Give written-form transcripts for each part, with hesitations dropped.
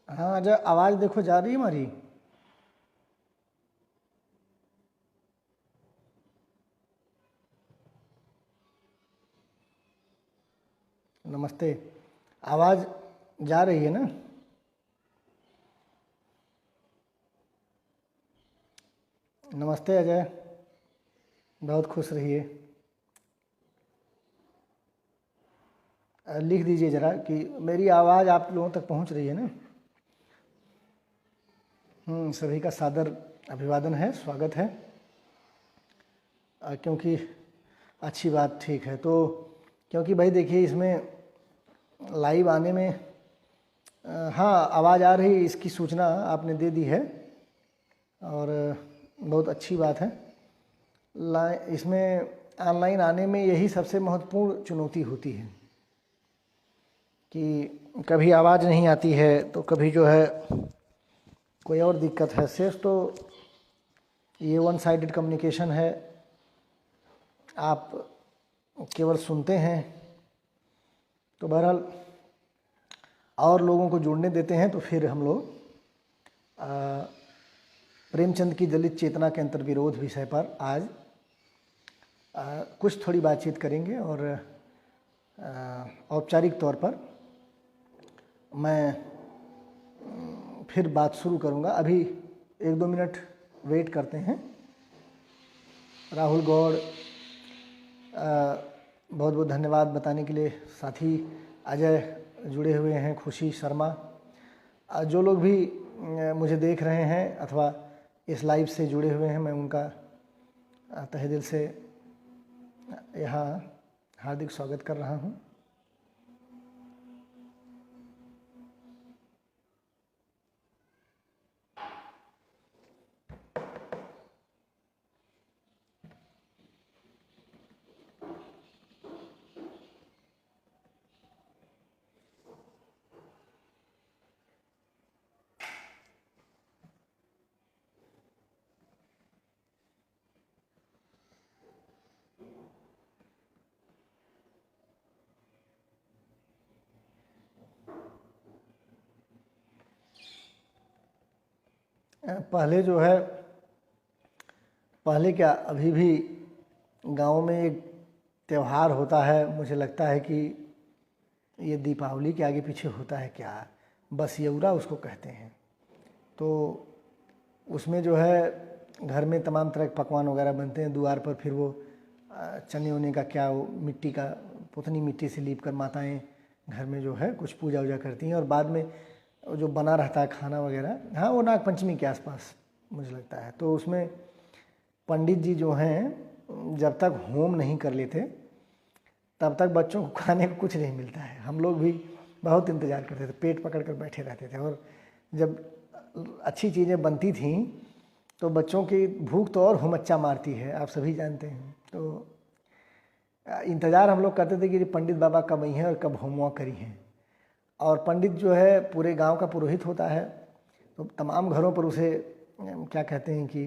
हाँ, अच्छा आवाज़ देखो जा रही है हमारी। नमस्ते। आवाज़ जा रही है ना? नमस्ते अजय, बहुत खुश रहिए। लिख दीजिए ज़रा कि मेरी आवाज़ आप लोगों तक पहुंच रही है ना? सभी का सादर अभिवादन है, स्वागत है। क्योंकि अच्छी बात, ठीक है। तो क्योंकि भाई देखिए इसमें लाइव आने में हाँ आवाज़ आ रही, इसकी सूचना आपने दे दी है और बहुत अच्छी बात है। इसमें ऑनलाइन आने में यही सबसे महत्वपूर्ण चुनौती होती है कि कभी आवाज़ नहीं आती है तो कभी जो है कोई और दिक्कत है। सिर्फ तो ये वन साइडेड कम्युनिकेशन है, आप केवल सुनते हैं। तो बहरहाल और लोगों को जुड़ने देते हैं तो फिर हम लोग प्रेमचंद की दलित चेतना के अंतर्विरोध विषय पर आज कुछ थोड़ी बातचीत करेंगे और औपचारिक तौर पर मैं फिर बात शुरू करूंगा। अभी 1-2 मिनट वेट करते हैं। राहुल गौड़ बहुत बहुत धन्यवाद बताने के लिए। साथी अजय जुड़े हुए हैं, खुशी शर्मा, जो लोग भी मुझे देख रहे हैं अथवा इस लाइव से जुड़े हुए हैं, मैं उनका तहे दिल से यहाँ हार्दिक स्वागत कर रहा हूँ। पहले जो है, पहले क्या अभी भी गाँव में एक त्यौहार होता है, मुझे लगता है कि ये दीपावली के आगे पीछे होता है क्या, बसियौरा उसको कहते हैं। तो उसमें जो है घर में तमाम तरह के पकवान वगैरह बनते हैं। द्वार पर फिर वो चने उने का क्या, वो मिट्टी का पुतनी मिट्टी से लीप कर माताएँ घर में जो है कुछ पूजा वूजा करती हैं और बाद में जो बना रहता है खाना वगैरह, हाँ वो नाग पंचमी के आसपास मुझे लगता है। तो उसमें पंडित जी जो हैं जब तक होम नहीं कर लेते तब तक बच्चों को खाने को कुछ नहीं मिलता है। हम लोग भी बहुत इंतज़ार करते थे, पेट पकड़ कर बैठे रहते थे। और जब अच्छी चीज़ें बनती थीं तो बच्चों की भूख तो और हुमच्चा मारती है, आप सभी जानते हैं। तो इंतज़ार हम लोग करते थे कि पंडित बाबा कब आई हैं और कब होमवर्क करी हैं। और पंडित जो है पूरे गांव का पुरोहित होता है, तो तमाम घरों पर उसे क्या कहते हैं कि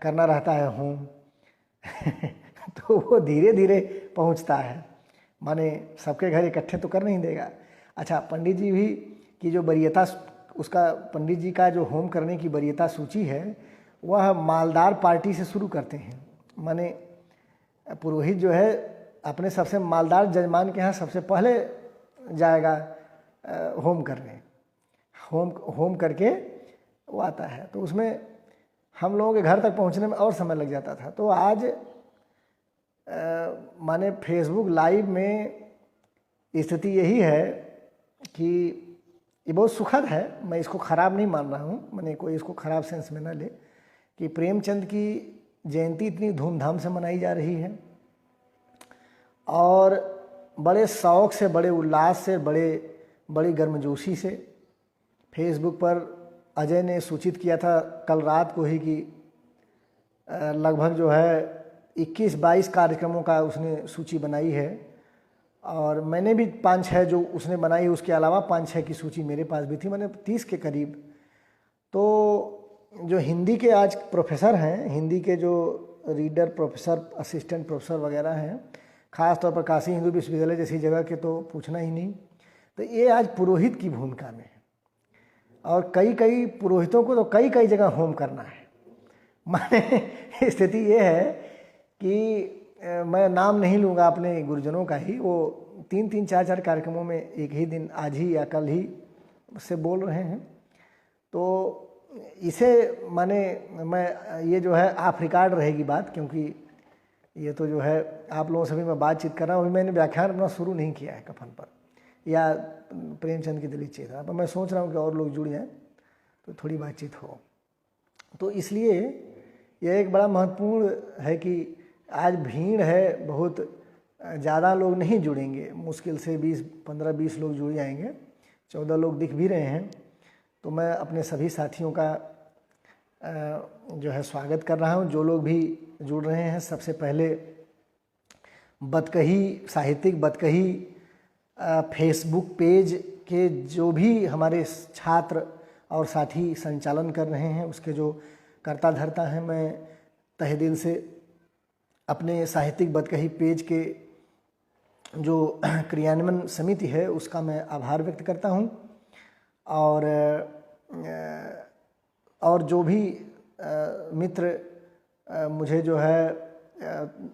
करना रहता है होम तो वो धीरे धीरे पहुंचता है, माने सबके घर इकट्ठे तो कर नहीं देगा। अच्छा, पंडित जी भी की जो वरीयता, उसका पंडित जी का जो होम करने की वरीयता सूची है वह मालदार पार्टी से शुरू करते हैं। माने पुरोहित जो है अपने सबसे मालदार जजमान के यहाँ सबसे पहले जाएगा होम करने, होम करके वो आता है। तो उसमें हम लोगों के घर तक पहुंचने में और समय लग जाता था। तो आज माने फेसबुक लाइव में स्थिति यही है कि ये बहुत सुखद है, मैं इसको ख़राब नहीं मान रहा हूँ, मैंने कोई इसको ख़राब सेंस में ना ले, कि प्रेमचंद की जयंती इतनी धूमधाम से मनाई जा रही है और बड़े शौक़ से, बड़े उल्लास से, बड़ी गर्मजोशी से। फेसबुक पर अजय ने सूचित किया था कल रात को ही कि लगभग जो है 21-22 कार्यक्रमों का उसने सूची बनाई है और मैंने भी 5-6 जो उसने बनाई, उसके अलावा 5-6 की सूची मेरे पास भी थी, मैंने 30 के करीब। तो जो हिंदी के आज प्रोफेसर हैं, हिंदी के जो रीडर प्रोफेसर, असिस्टेंट प्रोफेसर वगैरह हैं, ख़ास तौर पर काशी हिंदू विश्वविद्यालय जैसी जगह के तो पूछना ही नहीं। तो ये आज पुरोहित की भूमिका में है। और कई कई पुरोहितों को तो कई कई जगह होम करना है। माने स्थिति ये है कि मैं नाम नहीं लूँगा अपने गुरुजनों का ही, वो 3-3, 4-4 कार्यक्रमों में एक ही दिन, आज ही या कल ही से बोल रहे हैं। तो इसे माने मैं ये जो है ऑफ रिकॉर्ड रहेगी बात, क्योंकि ये तो जो है आप लोगों से भी मैं बातचीत कर रहा हूँ। अभी मैंने व्याख्यान अपना शुरू नहीं किया है कफन पर या प्रेमचंद की दलित चेतना पर। मैं सोच रहा हूँ कि और लोग जुड़ जाएं तो थोड़ी बातचीत हो। तो इसलिए यह एक बड़ा महत्वपूर्ण है कि आज भीड़ है, बहुत ज़्यादा लोग नहीं जुड़ेंगे, मुश्किल से 15-20 लोग जुड़ जाएंगे। 14 लोग दिख भी रहे हैं। तो मैं अपने सभी साथियों का जो है स्वागत कर रहा हूं। जो लोग भी जुड़ रहे हैं, सबसे पहले बतकही साहित्यिक बतकही फेसबुक पेज के जो भी हमारे छात्र और साथी संचालन कर रहे हैं, उसके जो कर्ता धर्ता हैं, मैं तहे दिल से अपने साहित्यिक बतकही पेज के जो क्रियान्वयन समिति है उसका मैं आभार व्यक्त करता हूं। और जो भी मित्र मुझे जो है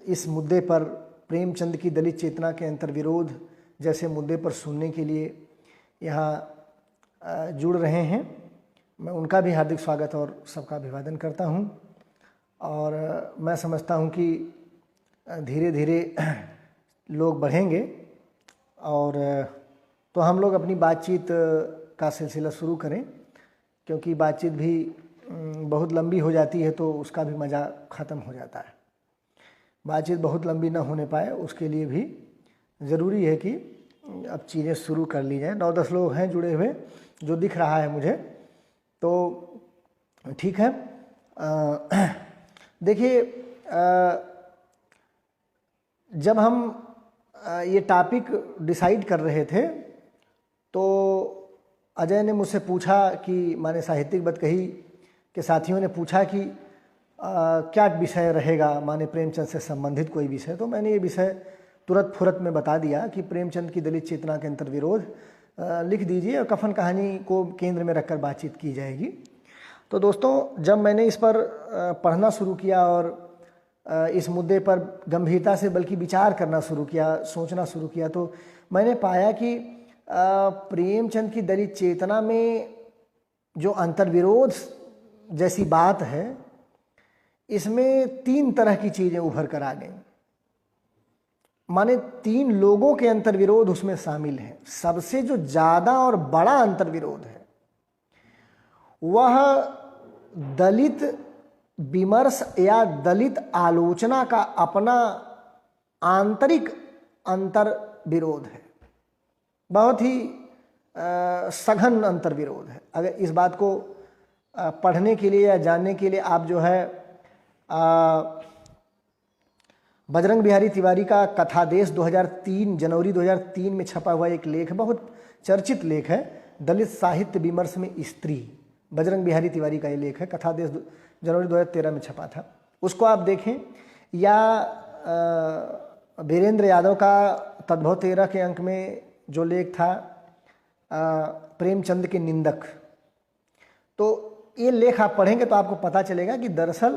इस मुद्दे पर, प्रेमचंद की दलित चेतना के अंतर्विरोध जैसे मुद्दे पर सुनने के लिए यहाँ जुड़ रहे हैं, मैं उनका भी हार्दिक स्वागत और सबका अभिवादन करता हूँ। और मैं समझता हूँ कि धीरे धीरे लोग बढ़ेंगे और तो हम लोग अपनी बातचीत का सिलसिला शुरू करें, क्योंकि बातचीत भी बहुत लंबी हो जाती है तो उसका भी मज़ा ख़त्म हो जाता है। बातचीत बहुत लंबी ना होने पाए उसके लिए भी ज़रूरी है कि अब चीज़ें शुरू कर ली जाए। 9-10 लोग हैं जुड़े हुए जो दिख रहा है मुझे, तो ठीक है। देखिए, जब हम ये टॉपिक डिसाइड कर रहे थे तो अजय ने मुझसे पूछा कि माने साहित्यिक बतकही के साथियों ने पूछा कि क्या विषय रहेगा, माने प्रेमचंद से संबंधित कोई विषय। तो मैंने ये विषय तुरंत फुरत में बता दिया कि प्रेमचंद की दलित चेतना के अंतर्विरोध लिख दीजिए और कफन कहानी को केंद्र में रखकर बातचीत की जाएगी। तो दोस्तों, जब मैंने इस पर पढ़ना शुरू किया और इस मुद्दे पर गंभीरता से बल्कि विचार करना शुरू किया, सोचना शुरू किया, तो मैंने पाया कि प्रेमचंद की दलित चेतना में जो अंतर्विरोध जैसी बात है, इसमें 3 तरह की चीज़ें उभर कर आ गई। माने 3 लोगों के अंतर्विरोध उसमें शामिल हैं। सबसे जो ज़्यादा और बड़ा अंतर्विरोध है वह दलित विमर्श या दलित आलोचना का अपना आंतरिक अंतर्विरोध है। बहुत ही सघन अंतर्विरोध है। अगर इस बात को पढ़ने के लिए या जानने के लिए आप जो है बजरंग बिहारी तिवारी का कथादेश 2003 जनवरी 2003 में छपा हुआ एक लेख है, बहुत चर्चित लेख है, दलित साहित्य विमर्श में स्त्री। बजरंग बिहारी तिवारी का ये लेख है, कथादेश जनवरी 2013 में छपा था। उसको आप देखें, या वीरेंद्र यादव का तद्भव 13 के अंक में जो लेख था प्रेमचंद के निंदक। तो ये लेख आप पढ़ेंगे तो आपको पता चलेगा कि दरअसल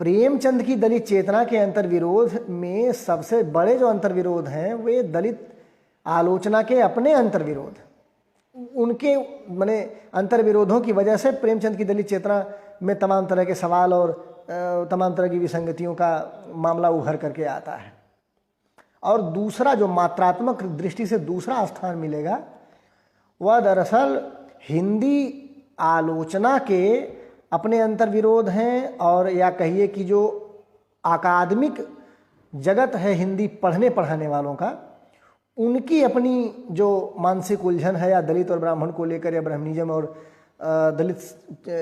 प्रेमचंद की दलित चेतना के अंतर्विरोध में सबसे बड़े जो अंतर्विरोध हैं वे दलित आलोचना के अपने अंतर्विरोध, उनके माने अंतर्विरोधों की वजह से प्रेमचंद की दलित चेतना में तमाम तरह के सवाल और तमाम तरह की विसंगतियों का मामला उभर करके आता है। और दूसरा जो मात्रात्मक दृष्टि से दूसरा स्थान मिलेगा वह दरअसल हिंदी आलोचना के अपने अंतर्विरोध हैं, और या कहिए कि जो अकादमिक जगत है हिंदी पढ़ने पढ़ाने वालों का, उनकी अपनी जो मानसिक उलझन है, या दलित और ब्राह्मण को लेकर, या ब्राह्मणिज्म और दलित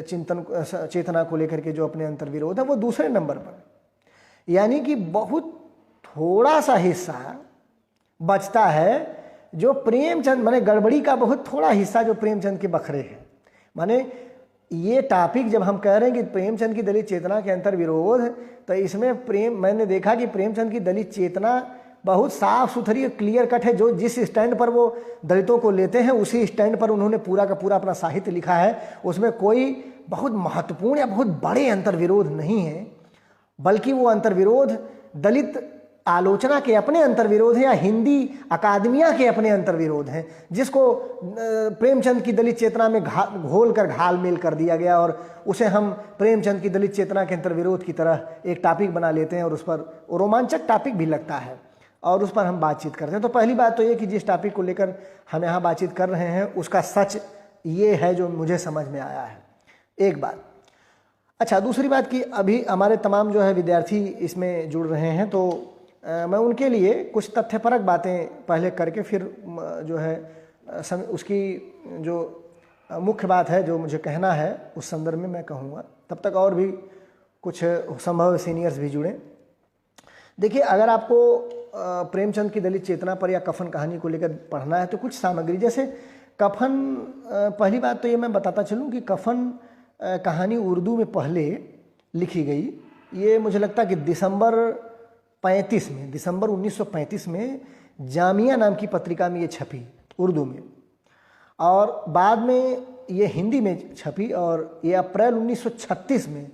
चिंतन चेतना को लेकर के जो अपने अंतर्विरोध है, वो दूसरे नंबर पर। यानी कि बहुत थोड़ा सा हिस्सा बचता है जो प्रेमचंद, माने गड़बड़ी का बहुत थोड़ा हिस्सा जो प्रेमचंद के बखरे हैं। माने ये टॉपिक जब हम कह रहे हैं कि प्रेमचंद की दलित चेतना के अंतर्विरोध, तो इसमें मैंने देखा कि प्रेमचंद की दलित चेतना बहुत साफ सुथरी और क्लियर कट है। जो जिस स्टैंड पर वो दलितों को लेते हैं उसी स्टैंड पर उन्होंने पूरा का पूरा अपना साहित्य लिखा है। उसमें कोई बहुत महत्वपूर्ण या बहुत बड़े अंतर्विरोध नहीं है, बल्कि वो अंतर्विरोध दलित आलोचना के अपने अंतर्विरोध हैं या हिंदी अकादमिया के अपने अंतर्विरोध हैं, जिसको प्रेमचंद की दलित चेतना में घोल कर घालमेल कर दिया गया और उसे हम प्रेमचंद की दलित चेतना के अंतर्विरोध की तरह एक टॉपिक बना लेते हैं और उस पर रोमांचक टॉपिक भी लगता है और उस पर हम बातचीत करते हैं। तो पहली बात तो ये कि जिस टॉपिक को लेकर हम यहाँ बातचीत कर रहे हैं उसका सच ये है जो मुझे समझ में आया है, एक बात। अच्छा, दूसरी बात कि अभी हमारे तमाम जो है विद्यार्थी इसमें जुड़ रहे हैं, तो मैं उनके लिए कुछ तथ्यपरक बातें पहले करके फिर जो है उसकी जो मुख्य बात है जो मुझे कहना है उस संदर्भ में मैं कहूँगा। तब तक और भी कुछ संभव सीनियर्स भी जुड़ें। देखिए, अगर आपको प्रेमचंद की दलित चेतना पर या कफन कहानी को लेकर पढ़ना है तो कुछ सामग्री, जैसे कफन, पहली बात तो ये मैं बताता चलूँ कि कफन कहानी उर्दू में पहले लिखी गई। ये मुझे लगता है कि दिसंबर 1935 में जामिया नाम की पत्रिका में ये छपी उर्दू में, और बाद में ये हिंदी में छपी और ये अप्रैल 1936 में,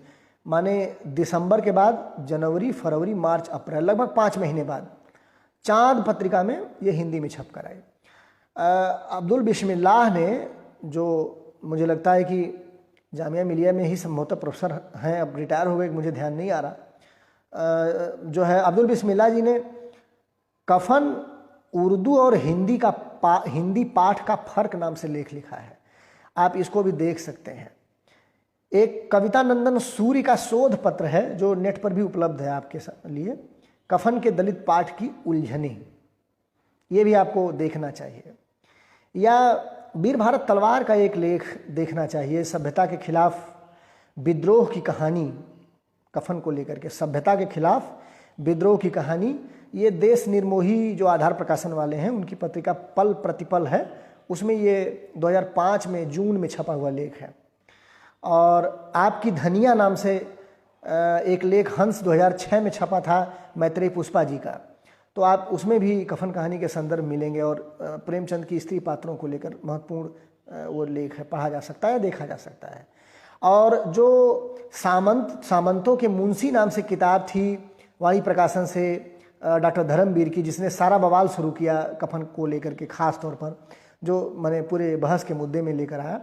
माने दिसंबर के बाद जनवरी, फरवरी, मार्च, अप्रैल, लगभग 5 महीने बाद चांद पत्रिका में ये हिंदी में छप कर आई। अब्दुल बिस्मिल्लाह ने, जो मुझे लगता है कि जामिया मिलिया में ही संभवतः प्रोफेसर हैं, अब रिटायर हो गए, मुझे ध्यान नहीं आ रहा, जो है अब्दुल बिस्मिल्लाह जी ने कफन उर्दू और हिंदी पाठ का फर्क नाम से लेख लिखा है। आप इसको भी देख सकते हैं। एक कविता नंदन सूर्य का शोध पत्र है जो नेट पर भी उपलब्ध है आपके लिए, कफन के दलित पाठ की उलझने, ये भी आपको देखना चाहिए। या वीर भारत तलवार का एक लेख देखना चाहिए, सभ्यता के खिलाफ विद्रोह की कहानी, कफन को लेकर के सभ्यता के खिलाफ विद्रोह की कहानी। ये देश निर्मोही जो आधार प्रकाशन वाले हैं उनकी पत्रिका पल प्रतिपल है, उसमें ये 2005 में जून में छपा हुआ लेख है। और आपकी धनिया नाम से एक लेख हंस 2006 में छपा था मैत्रेयी पुष्पा जी का, तो आप उसमें भी कफन कहानी के संदर्भ मिलेंगे और प्रेमचंद की स्त्री पात्रों को लेकर महत्वपूर्ण वो लेख है, पढ़ा जा सकता है, देखा जा सकता है। और जो सामंतों के मुंशी नाम से किताब थी वाणी प्रकाशन से डॉक्टर धर्मवीर की, जिसने सारा बवाल शुरू किया कफन को लेकर के, खास तौर पर जो मैंने पूरे बहस के मुद्दे में लेकर आया,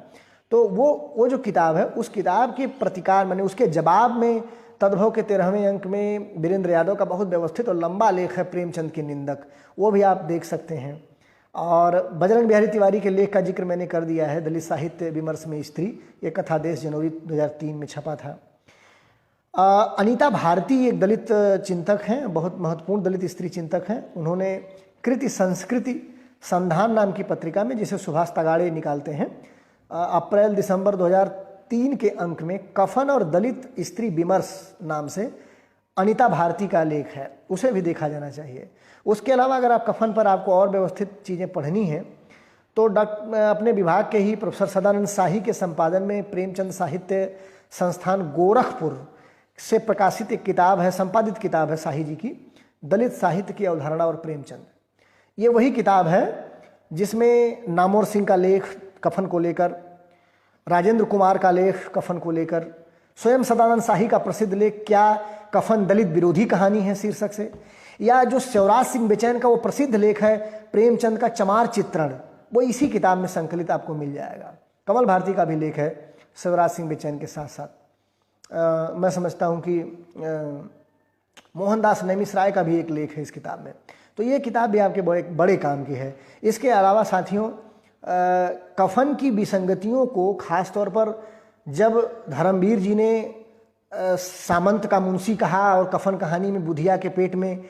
तो वो जो किताब है उस किताब के प्रतिकार, मैंने उसके जवाब में तद्भव के 13वें अंक में वीरेंद्र यादव का बहुत व्यवस्थित और लंबा लेख है प्रेमचंद के निंदक, वो भी आप देख सकते हैं। और बजरंग बिहारी तिवारी के लेख का जिक्र मैंने कर दिया है, दलित साहित्य विमर्श में स्त्री, ये कथादेश जनवरी 2003 में छपा था। अनीता भारती एक दलित चिंतक हैं, बहुत महत्वपूर्ण दलित स्त्री चिंतक हैं। उन्होंने कृति संस्कृति संधान नाम की पत्रिका में, जिसे सुभाष तगाड़े निकालते हैं, अप्रैल दिसंबर 2003 के अंक में कफन और दलित स्त्री विमर्श नाम से अनीता भारती का लेख है, उसे भी देखा जाना चाहिए। उसके अलावा अगर आप कफन पर आपको और व्यवस्थित चीज़ें पढ़नी हैं तो अपने विभाग के ही प्रोफेसर सदानंद शाही के संपादन में प्रेमचंद साहित्य संस्थान गोरखपुर से प्रकाशित एक किताब है, संपादित किताब है शाही जी की, दलित साहित्य की अवधारणा और प्रेमचंद। ये वही किताब है जिसमें नामोर सिंह का लेख कफन को लेकर, राजेंद्र कुमार का लेख कफन को लेकर, स्वयं सदानंद शाही का प्रसिद्ध लेख क्या कफन दलित विरोधी कहानी है शीर्षक से, या जो शिवराज सिंह बेचैन का वो प्रसिद्ध लेख है प्रेमचंद का चमार चित्रण, वो इसी किताब में संकलित आपको मिल जाएगा। कमल भारती का भी लेख है शिवराज सिंह बेचैन के साथ साथ। मैं समझता हूँ कि मोहनदास नैमिषराय का भी एक लेख है इस किताब में। तो ये किताब भी आपके बड़े काम की है। इसके अलावा साथियों, कफन की विसंगतियों को खास तौर पर जब धर्मवीर जी ने सामंत का मुंशी कहा और कफन कहानी में बुधिया के पेट में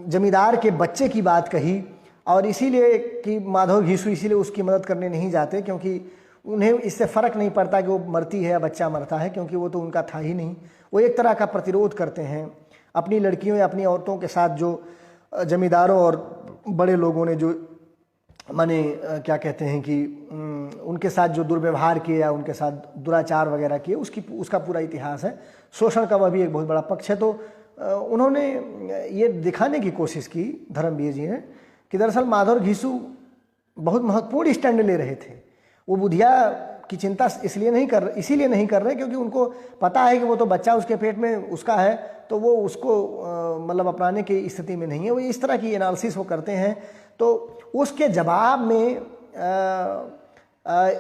जमींदार के बच्चे की बात कही, और इसीलिए कि माधव घीसू इसीलिए उसकी मदद करने नहीं जाते क्योंकि उन्हें इससे फ़र्क नहीं पड़ता कि वो मरती है या बच्चा मरता है, क्योंकि वो तो उनका था ही नहीं। वो एक तरह का प्रतिरोध करते हैं अपनी लड़कियों या अपनी औरतों के साथ जो जमींदारों और बड़े लोगों ने जो माने क्या कहते हैं कि उनके साथ जो दुर्व्यवहार किए या उनके साथ दुराचार वगैरह किए, उसका पूरा इतिहास है। शोषण का वह भी एक बहुत बड़ा पक्ष है। तो उन्होंने ये दिखाने की कोशिश की, धर्मवीर जी ने, कि दरअसल माधव घिसू बहुत महत्वपूर्ण स्टैंड ले रहे थे। वो बुधिया की चिंता इसीलिए नहीं कर रहे क्योंकि उनको पता है कि वो तो बच्चा उसके पेट में उसका है, तो वो उसको मतलब अपनाने की स्थिति में नहीं है। वो इस तरह की एनालिसिस वो करते हैं। तो उसके जवाब में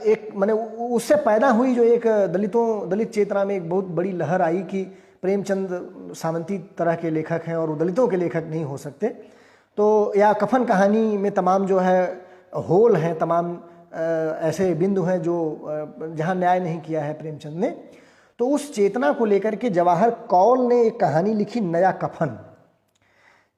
एक माने उससे पैदा हुई जो एक दलित चेतना में एक बहुत बड़ी लहर आई कि प्रेमचंद सामंती तरह के लेखक हैं और वो दलितों के लेखक नहीं हो सकते। तो या कफन कहानी में तमाम जो है होल हैं, तमाम ऐसे बिंदु हैं जो जहाँ न्याय नहीं किया है प्रेमचंद ने। तो उस चेतना को लेकर के जवाहर कौल ने एक कहानी लिखी, नया कफन।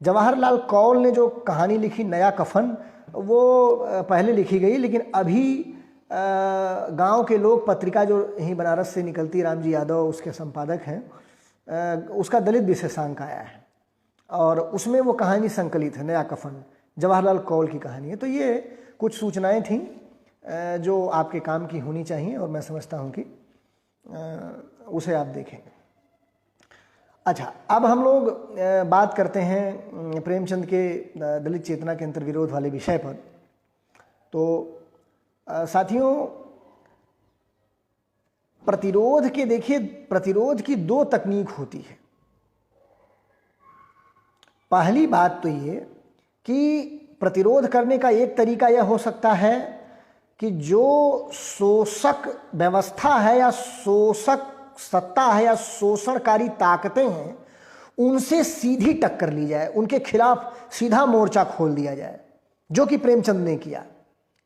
जवाहरलाल कौल ने जो कहानी लिखी नया कफन, वो पहले लिखी गई, लेकिन अभी गांव के लोग पत्रिका जो यहीं बनारस से निकलती, रामजी यादव उसके संपादक हैं, उसका दलित विशेषांक आया है और उसमें वो कहानी संकलित है, नया कफन, जवाहरलाल कौल की कहानी है। तो ये कुछ सूचनाएं थीं जो आपके काम की होनी चाहिए और मैं समझता हूँ कि उसे आप देखेंगे। अच्छा, अब हम लोग बात करते हैं प्रेमचंद के दलित चेतना के अंतर्विरोध वाले विषय पर। तो साथियों, प्रतिरोध के देखिए, प्रतिरोध की दो तकनीक होती है। पहली बात तो ये कि प्रतिरोध करने का एक तरीका यह हो सकता है कि जो शोषक व्यवस्था है या शोषक सत्ता है या शोषणकारी ताकतें हैं, उनसे सीधी टक्कर ली जाए, उनके खिलाफ सीधा मोर्चा खोल दिया जाए, जो कि प्रेमचंद ने किया।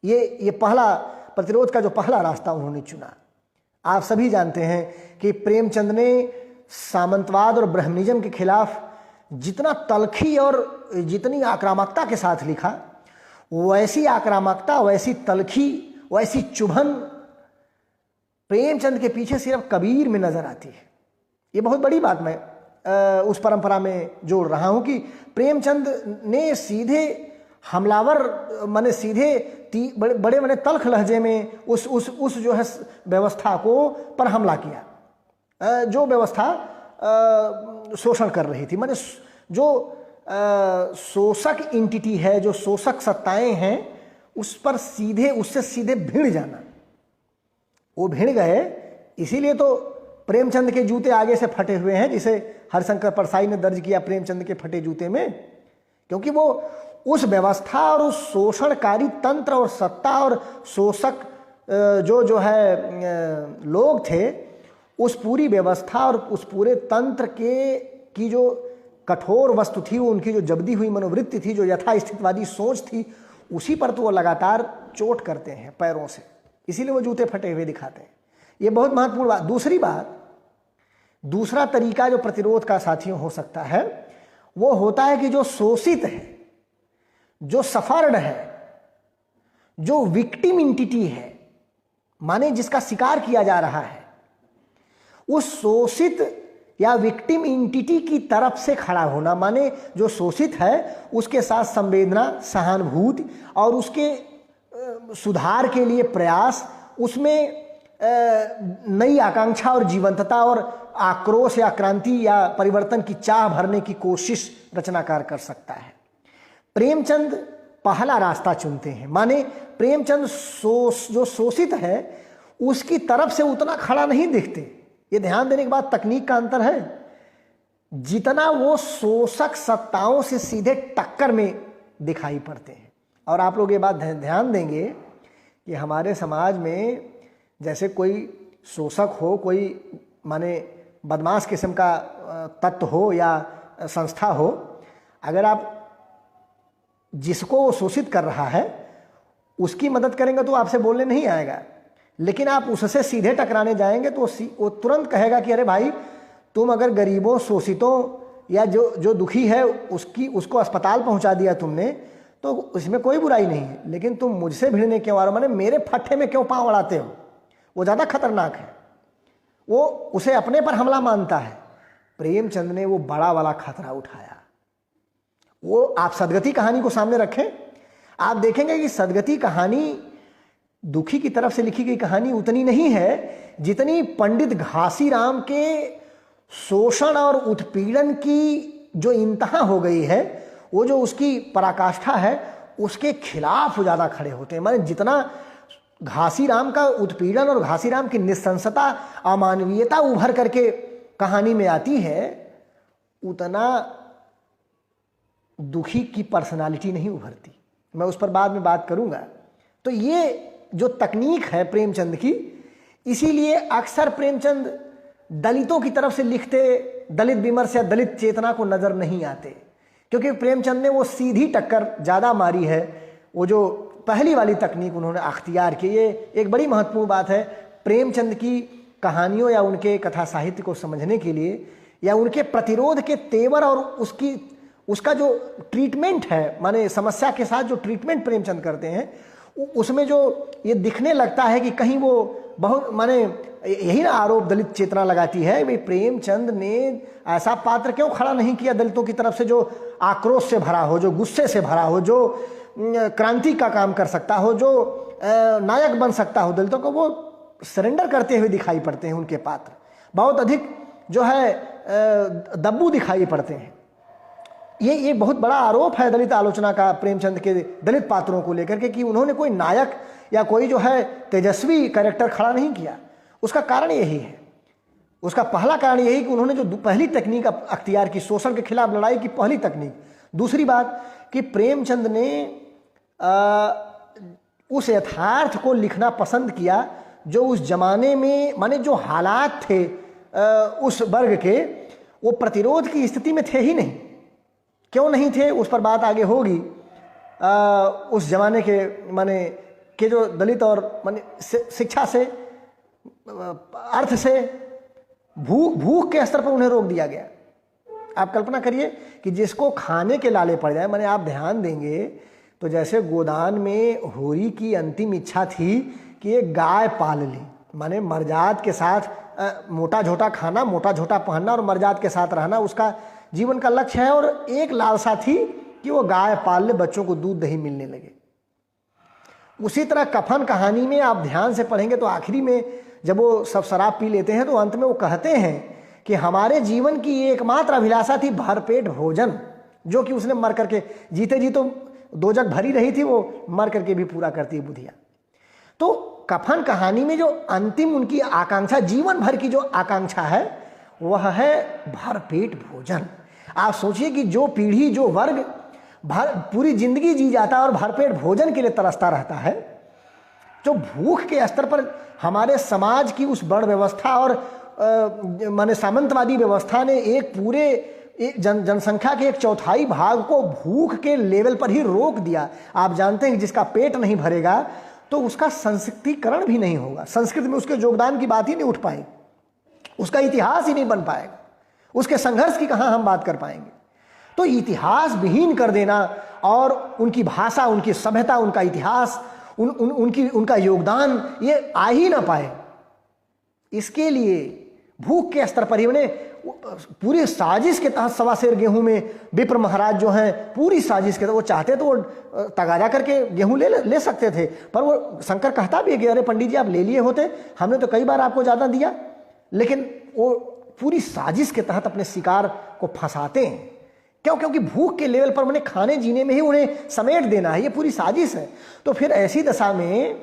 ये पहला प्रतिरोध का जो पहला रास्ता उन्होंने चुना। आप सभी जानते हैं कि प्रेमचंद ने सामंतवाद और ब्राह्मणिज्म के खिलाफ जितना तलखी और जितनी आक्रामकता के साथ लिखा, वैसी आक्रामकता, वैसी तलखी, वैसी चुभन प्रेमचंद के पीछे सिर्फ कबीर में नजर आती है। ये बहुत बड़ी बात मैं उस परंपरा में जोड़ रहा हूं कि प्रेमचंद ने सीधे हमलावर माने सीधे बड़े बड़े तल्ख लहजे में उस जो है व्यवस्था को पर हमला किया, जो व्यवस्था शोषण कर रही थी। माने जो शोषक इंटिटी है, जो शोषक सत्ताएं हैं, उस पर सीधे, उससे सीधे भिड़ जाना। वो भिड़ गए, इसीलिए तो प्रेमचंद के जूते आगे से फटे हुए हैं, जिसे हरिशंकर परसाई ने दर्ज किया प्रेमचंद के फटे जूते में, क्योंकि वो उस व्यवस्था और उस शोषणकारी तंत्र और सत्ता और शोषक जो है लोग थे, उस पूरी व्यवस्था और उस पूरे तंत्र की जो कठोर वस्तु थी, वो उनकी जो जबदी हुई मनोवृत्ति थी, जो यथास्थितवादी सोच थी, उसी पर तो वो लगातार चोट करते हैं पैरों से, इसीलिए वो जूते फटे हुए दिखाते हैं। ये बहुत महत्वपूर्ण बात। दूसरी बात, दूसरा तरीका जो प्रतिरोध का साथियों हो सकता है, वो होता है कि जो शोषित है, जो सफर्ड है, जो विक्टिम इंटिटी है, माने जिसका शिकार किया जा रहा है, उस शोषित या विक्टिम इंटिटी की तरफ से खड़ा होना। माने जो शोषित है उसके साथ संवेदना, सहानुभूति और उसके सुधार के लिए प्रयास, उसमें नई आकांक्षा और जीवंतता और आक्रोश या क्रांति या परिवर्तन की चाह भरने की कोशिश रचनाकार कर सकता है। प्रेमचंद पहला रास्ता चुनते हैं। माने प्रेमचंद जो शोषित है उसकी तरफ से उतना खड़ा नहीं दिखते। ये ध्यान देने के बाद तकनीक का अंतर है, जितना वो शोषक सत्ताओं से सीधे टक्कर में दिखाई पड़ते हैं। और आप लोग ये बात ध्यान देंगे कि हमारे समाज में जैसे कोई शोषक हो, कोई माने बदमाश किस्म का तत्व हो या संस्था हो, अगर आप जिसको वो शोषित कर रहा है उसकी मदद करेंगे तो आपसे बोलने नहीं आएगा, लेकिन आप उससे सीधे टकराने जाएंगे तो वो तुरंत कहेगा कि अरे भाई, तुम अगर गरीबों, शोषितों या जो दुखी है उसको अस्पताल पहुंचा दिया तुमने, तो इसमें कोई बुराई नहीं है, लेकिन तुम मुझसे भिड़ने क्यों आ रहे हो, माने मेरे फट्टे में क्यों पांव अड़ाते हो। वो ज़्यादा खतरनाक है, वो उसे अपने पर हमला मानता है। प्रेमचंद ने वो बड़ा वाला खतरा उठाया। वो आप सदगति कहानी को सामने रखें, आप देखेंगे कि सदगति कहानी दुखी की तरफ से लिखी गई कहानी उतनी नहीं है जितनी पंडित घासीराम के शोषण और उत्पीड़न की जो इंतहा हो गई है, वो जो उसकी पराकाष्ठा है, उसके खिलाफ ज़्यादा खड़े होते हैं। माने जितना घासीराम का उत्पीड़न और घासीराम की निस्संसता, अमानवीयता उभर करके कहानी में आती है, उतना दुखी की पर्सनालिटी नहीं उभरती। मैं उस पर बाद में बात करूंगा। तो ये जो तकनीक है प्रेमचंद की, इसीलिए अक्सर प्रेमचंद दलितों की तरफ से लिखते दलित विमर्श या दलित चेतना को नजर नहीं आते, क्योंकि प्रेमचंद ने वो सीधी टक्कर ज़्यादा मारी है। वो जो पहली वाली तकनीक उन्होंने अख्तियार की, ये एक बड़ी महत्वपूर्ण बात है प्रेमचंद की कहानियों या उनके कथा साहित्य को समझने के लिए, या उनके प्रतिरोध के तेवर और उसका जो ट्रीटमेंट है, माने समस्या के साथ जो ट्रीटमेंट प्रेमचंद करते हैं, उसमें जो ये दिखने लगता है कि कहीं वो बहुत, माने यही ना आरोप दलित चेतना लगाती है, भाई प्रेमचंद ने ऐसा पात्र क्यों खड़ा नहीं किया दलितों की तरफ से जो आक्रोश से भरा हो, जो गुस्से से भरा हो, जो क्रांति का काम कर सकता हो, जो नायक बन सकता हो दलितों को। वो सरेंडर करते हुए दिखाई पड़ते हैं उनके पात्र, बहुत अधिक जो है दब्बू दिखाई पड़ते हैं। ये बहुत बड़ा आरोप है दलित आलोचना का प्रेमचंद के दलित पात्रों को लेकर के, कि उन्होंने कोई नायक या कोई जो है तेजस्वी कैरेक्टर खड़ा नहीं किया। उसका कारण यही है, उसका पहला कारण यही कि उन्होंने जो पहली तकनीक अख्तियार की, शोषण के खिलाफ लड़ाई की पहली तकनीक। दूसरी बात कि प्रेमचंद ने उस यथार्थ को लिखना पसंद किया जो उस जमाने में, माने जो हालात थे उस वर्ग के, वो प्रतिरोध की स्थिति में थे ही नहीं। क्यों नहीं थे, उस पर बात आगे होगी। उस जमाने के माने के जो दलित और माने शिक्षा से, अर्थ से, भूख के स्तर पर उन्हें रोक दिया गया। आप कल्पना करिए कि जिसको खाने के लाले पड़ जाए, माने आप ध्यान देंगे तो जैसे गोदान में होरी की अंतिम इच्छा थी कि एक गाय पाल ली, माने मर्जाद के साथ मोटा झोटा खाना, मोटा झोटा पहनना और मर्जाद के साथ रहना उसका जीवन का लक्ष्य है। और एक लालसा थी कि वो गाय पाल ले, बच्चों को दूध दही मिलने लगे। उसी तरह कफन कहानी में आप ध्यान से पढ़ेंगे तो आखिरी में जब वो सब शराब पी लेते हैं तो अंत में वो कहते हैं कि हमारे जीवन की एकमात्र अभिलाषा थी भरपेट भोजन, जो कि उसने मर करके, जीते जी तो दो जग भरी रही थी, वो मर करके भी पूरा करती है बुधिया। तो कफन कहानी में जो अंतिम उनकी आकांक्षा, जीवन भर की जो आकांक्षा है, वह है भरपेट भोजन। आप सोचिए कि जो पीढ़ी, जो वर्ग पूरी जिंदगी जी जाता है और भरपेट भोजन के लिए तरसता रहता है, जो भूख के स्तर पर हमारे समाज की उस वर्ण व्यवस्था और माने सामंतवादी व्यवस्था ने एक पूरे जनसंख्या के 1/4 भाग को भूख के लेवल पर ही रोक दिया। आप जानते हैं कि जिसका पेट नहीं भरेगा तो उसका संस्कृतिकरण भी नहीं होगा, संस्कृति में उसके योगदान की बात ही नहीं उठ पाएगी, उसका इतिहास ही नहीं बन पाएगा, उसके संघर्ष की कहाँ हम बात कर पाएंगे। तो इतिहास विहीन कर देना और उनकी भाषा, उनकी सभ्यता, उनका इतिहास, उनका योगदान ये आ ही ना पाए, इसके लिए भूख के स्तर पर ही उन्हें पूरी साजिश के तहत 1.25 सेर गेहूं में विप्र महाराज जो हैं, पूरी साजिश के तहत वो चाहते तो वो तगाजा करके गेहूं ले सकते थे, पर वो शंकर कहता भी है कि अरे पंडित जी आप ले लिए होते, हमने तो कई बार आपको ज़्यादा दिया। लेकिन वो पूरी साजिश के तहत अपने शिकार को फंसाते हैं। क्यों? क्योंकि भूख के लेवल पर उन्हें खाने जीने में ही उन्हें समेट देना है, ये पूरी साजिश है। तो फिर ऐसी दशा में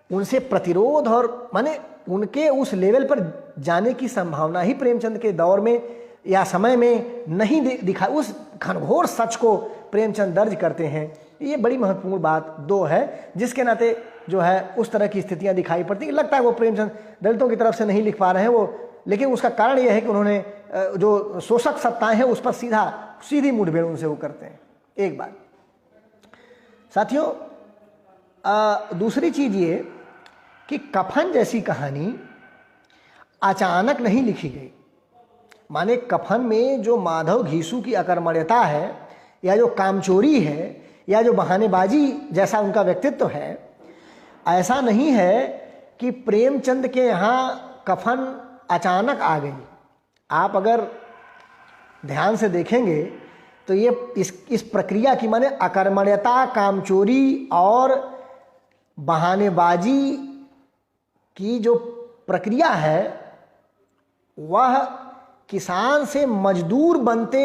उनसे प्रतिरोध और माने उनके उस लेवल पर जाने की संभावना ही प्रेमचंद के दौर में या समय में नहीं दिखा। उस घनघोर सच को प्रेमचंद दर्ज करते हैं। ये बड़ी महत्वपूर्ण बात दो है, जिसके नाते जो है उस तरह की स्थितियां दिखाई पड़ती। लगता है वो प्रेमचंद दलितों की तरफ से नहीं लिख पा रहे हैं वो, लेकिन उसका कारण यह है कि उन्होंने जो शोषक सत्ताएं हैं उस पर सीधी मुठभेड़ उनसे वो करते हैं। एक बात साथियों, दूसरी चीज ये कि कफन जैसी कहानी अचानक नहीं लिखी गई। माने कफन में जो माधव घीसू की अकर्मण्यता है, या जो कामचोरी है, या जो बहानेबाजी जैसा उनका व्यक्तित्व है, ऐसा नहीं है कि प्रेमचंद के यहाँ कफन अचानक आ गई। आप अगर ध्यान से देखेंगे तो ये इस प्रक्रिया की, माने अकर्मण्यता, कामचोरी और बहानेबाजी की जो प्रक्रिया है, वह किसान से मजदूर बनते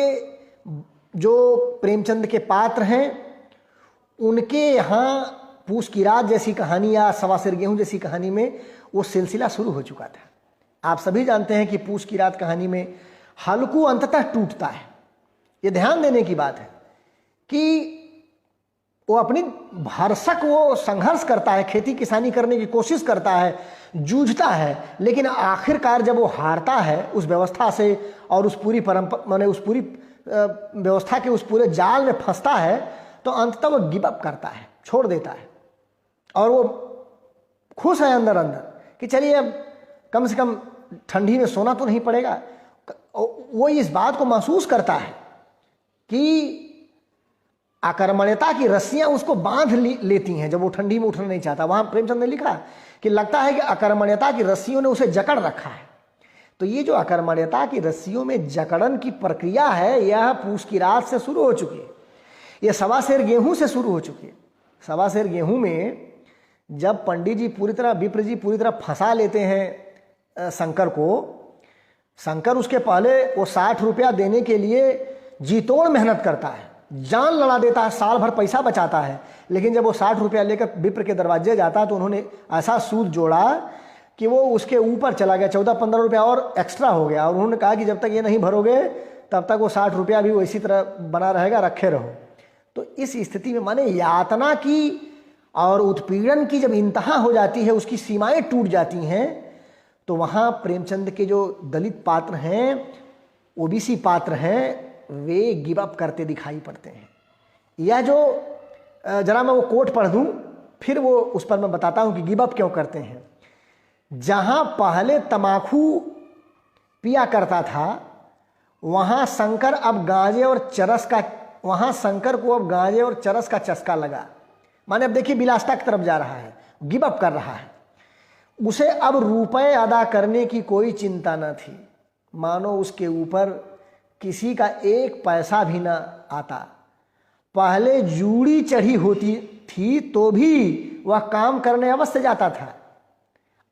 जो प्रेमचंद के पात्र हैं, उनके यहाँ पूस की रात जैसी कहानी या सवा सिर गेहूं जैसी कहानी में वो सिलसिला शुरू हो चुका था। आप सभी जानते हैं कि पूस की रात कहानी में हल्कू अंततः टूटता है। ये ध्यान देने की बात है कि वो अपनी भरसक वो संघर्ष करता है, खेती किसानी करने की कोशिश करता है, जूझता है, लेकिन आखिरकार जब वो हारता है उस व्यवस्था से और उस पूरी परंपरा माने उस पूरी व्यवस्था के उस पूरे जाल में फंसता है, तो अंततः वो गिव अप करता है, छोड़ देता है। और वो खुश है अंदर अंदर कि चलिए अब कम से कम ठंडी में सोना तो नहीं पड़ेगा। वो इस बात को महसूस करता है कि अकर्मण्यता की रस्सियां उसको बांध लेती हैं जब वो ठंडी में उठना नहीं चाहता। वहां प्रेमचंद ने लिखा कि लगता है कि अकर्मण्यता की रस्सियों ने उसे जकड़ रखा है। तो ये जो अकर्मण्यता की रस्सियों में जकड़न की प्रक्रिया है, यह पूस की रात से शुरू हो चुकी है। यह सवा सेर गेहूं से शुरू हो चुकी है। सवा सेर गेहूं में जब पंडित जी पूरी तरह, विप्र जी पूरी तरह फंसा लेते हैं शंकर को, शंकर उसके पहले वो 60 रुपया देने के लिए जीतोड़ मेहनत करता है, जान लड़ा देता है, साल भर पैसा बचाता है, लेकिन जब वो 60 रुपया लेकर विप्र के दरवाजे जाता है तो उन्होंने ऐसा सूद जोड़ा कि वो उसके ऊपर चला गया, 14-15 रुपया और एक्स्ट्रा हो गया। और उन्होंने कहा कि जब तक ये नहीं भरोगे तब तक वो 60 रुपया भी वो इसी तरह बना रहेगा, रखे रहो। तो इस स्थिति में माने यातना की और उत्पीड़न की जब इंतहा हो जाती है, उसकी सीमाएं टूट जाती हैं, तो वहाँ प्रेमचंद के जो दलित पात्र हैं, ओबीसी पात्र हैं, वे गिव अप करते दिखाई पड़ते हैं। यह जो जरा मैं वो कोट पढ़ दूं, फिर वो उस पर मैं बताता हूं कि गिव अप क्यों करते हैं। जहां पहले तमाकू पिया करता था, वहां शंकर अब गांजे और चरस का शंकर को अब गांजे और चरस का चस्का लगा। माने अब देखिए विलासिता की तरफ जा रहा है, गिव अप कर रहा है। उसे अब रुपए अदा करने की कोई चिंता न थी, मानो उसके ऊपर किसी का एक पैसा भी ना आता। पहले जूड़ी चढ़ी होती थी तो भी वह काम करने अवश्य जाता था,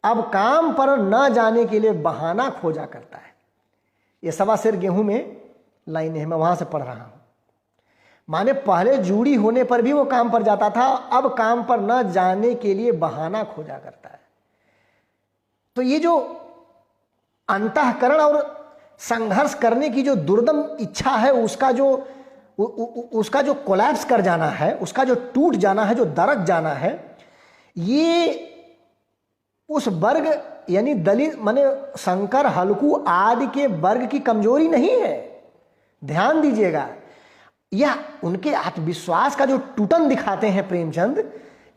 अब काम पर न जाने के लिए बहाना खोजा करता है। ये सवा सिर गेहूं में लाइनें हैं, मैं वहां से पढ़ रहा हूं। माने पहले जूड़ी होने पर भी वो काम पर जाता था, अब काम पर न जाने के लिए बहाना खोजा करता है। तो ये जो अंतःकरण और संघर्ष करने की जो दुर्दम इच्छा है, उसका जो कोलैप्स कर जाना है, उसका जो टूट जाना है, जो दरक जाना है, ये उस वर्ग यानी दलित माने शंकर, हल्कू आदि के वर्ग की कमजोरी नहीं है। ध्यान दीजिएगा, यह उनके आत्मविश्वास का जो टूटन दिखाते हैं प्रेमचंद,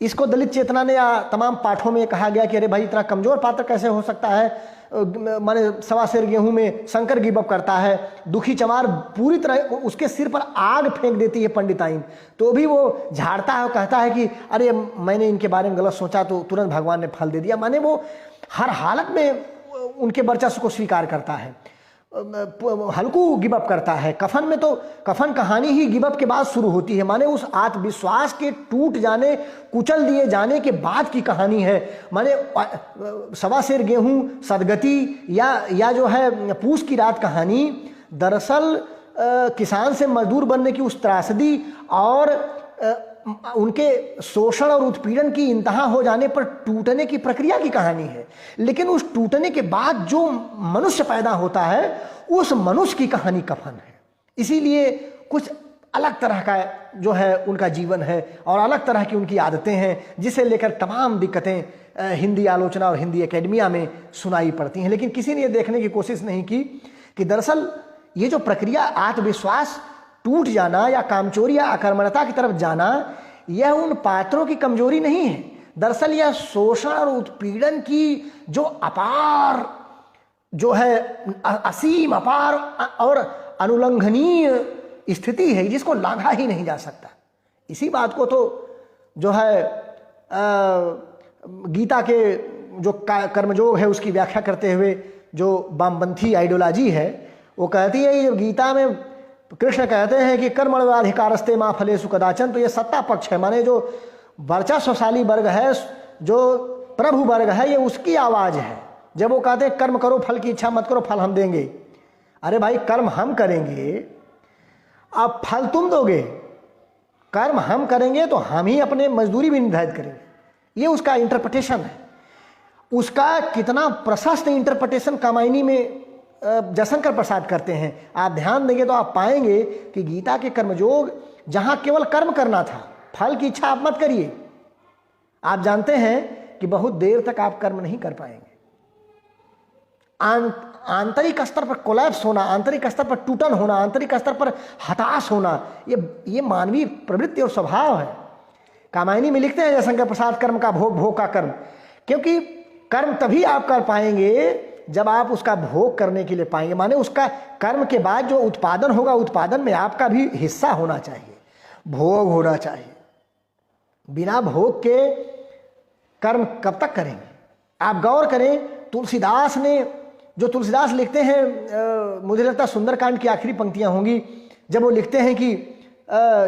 इसको दलित चेतना ने या तमाम पाठों में कहा गया कि अरे भाई इतना कमजोर पात्र कैसे हो सकता है। माने सवा सेर गेहूं में शंकर गिव अप करता है, दुखी चमार पूरी तरह उसके सिर पर आग फेंक देती है पंडिताइन, तो भी वो झाड़ता है और कहता है कि अरे मैंने इनके बारे में गलत सोचा तो तुरंत भगवान ने फल दे दिया। माने वो हर हालत में उनके वर्चस्व को स्वीकार करता है। हल्कू गिव अप करता है। कफन में तो कफन कहानी ही गिव अप के बाद शुरू होती है, माने उस आत्मविश्वास के टूट जाने, कुचल दिए जाने के बाद की कहानी है। माने सवा सेर गेहूं, सदगति या जो है पूस की रात कहानी, दरअसल किसान से मजदूर बनने की उस त्रासदी और उनके शोषण और उत्पीड़न की इंतहा हो जाने पर टूटने की प्रक्रिया की कहानी है। लेकिन उस टूटने के बाद जो मनुष्य पैदा होता है, उस मनुष्य की कहानी कफन है। इसीलिए कुछ अलग तरह का जो है उनका जीवन है और अलग तरह की उनकी आदतें हैं, जिसे लेकर तमाम दिक्कतें हिंदी आलोचना और हिंदी एकेडमिया में सुनाई पड़ती हैं। लेकिन किसी ने ये देखने की कोशिश नहीं की कि दरअसल ये जो प्रक्रिया आत्मविश्वास टूट जाना या कामचोरी या अकर्मण्यता की तरफ जाना, यह उन पात्रों की कमजोरी नहीं है। दरअसल यह शोषण और उत्पीड़न की जो अपार जो है असीम अपार और अनुल्लंघनीय स्थिति है, जिसको लांघा ही नहीं जा सकता। इसी बात को तो जो है गीता के जो कर्मयोग है उसकी व्याख्या करते हुए जो वामपंथी आइडियोलॉजी है, वो कहती है, ये गीता में कृष्ण कहते हैं कि कर्मण्येवाधिकारस्ते मा फलेषु कदाचन, तो ये सत्ता पक्ष है। माने जो वर्चस्वशाली वर्ग है, जो प्रभु वर्ग है, ये उसकी आवाज है। जब वो कहते हैं कर्म करो फल की इच्छा मत करो, फल हम देंगे, अरे भाई कर्म हम करेंगे, अब फल तुम दोगे। कर्म हम करेंगे तो हम ही अपने मजदूरी भी निर्धारित करेंगे, ये उसका इंटरप्रिटेशन है। उसका कितना प्रशस्त इंटरप्रिटेशन कामायनी में जयशंकर प्रसाद करते हैं। आप ध्यान देंगे तो आप पाएंगे कि गीता के कर्मयोग जहां केवल कर्म करना था, फल की इच्छा आप मत करिए। आप जानते हैं कि बहुत देर तक आप कर्म नहीं कर पाएंगे। आंतरिक स्तर पर कोलैप्स होना, आंतरिक स्तर पर टूटन होना, आंतरिक स्तर पर हताश होना, ये मानवीय प्रवृत्ति और स्वभाव है। कामायनी में लिखते हैं जयशंकर प्रसाद, कर्म का भोग, भोग का कर्म। क्योंकि कर्म तभी आप कर पाएंगे जब आप उसका भोग करने के लिए पाएंगे, माने उसका कर्म के बाद जो उत्पादन होगा, उत्पादन में आपका भी हिस्सा होना चाहिए, भोग होना चाहिए। बिना भोग के कर्म कब तक करेंगे? आप गौर करें, तुलसीदास ने जो तुलसीदास लिखते हैं, मुझे लगता है सुंदरकांड की आखिरी पंक्तियां होंगी, जब वो लिखते हैं कि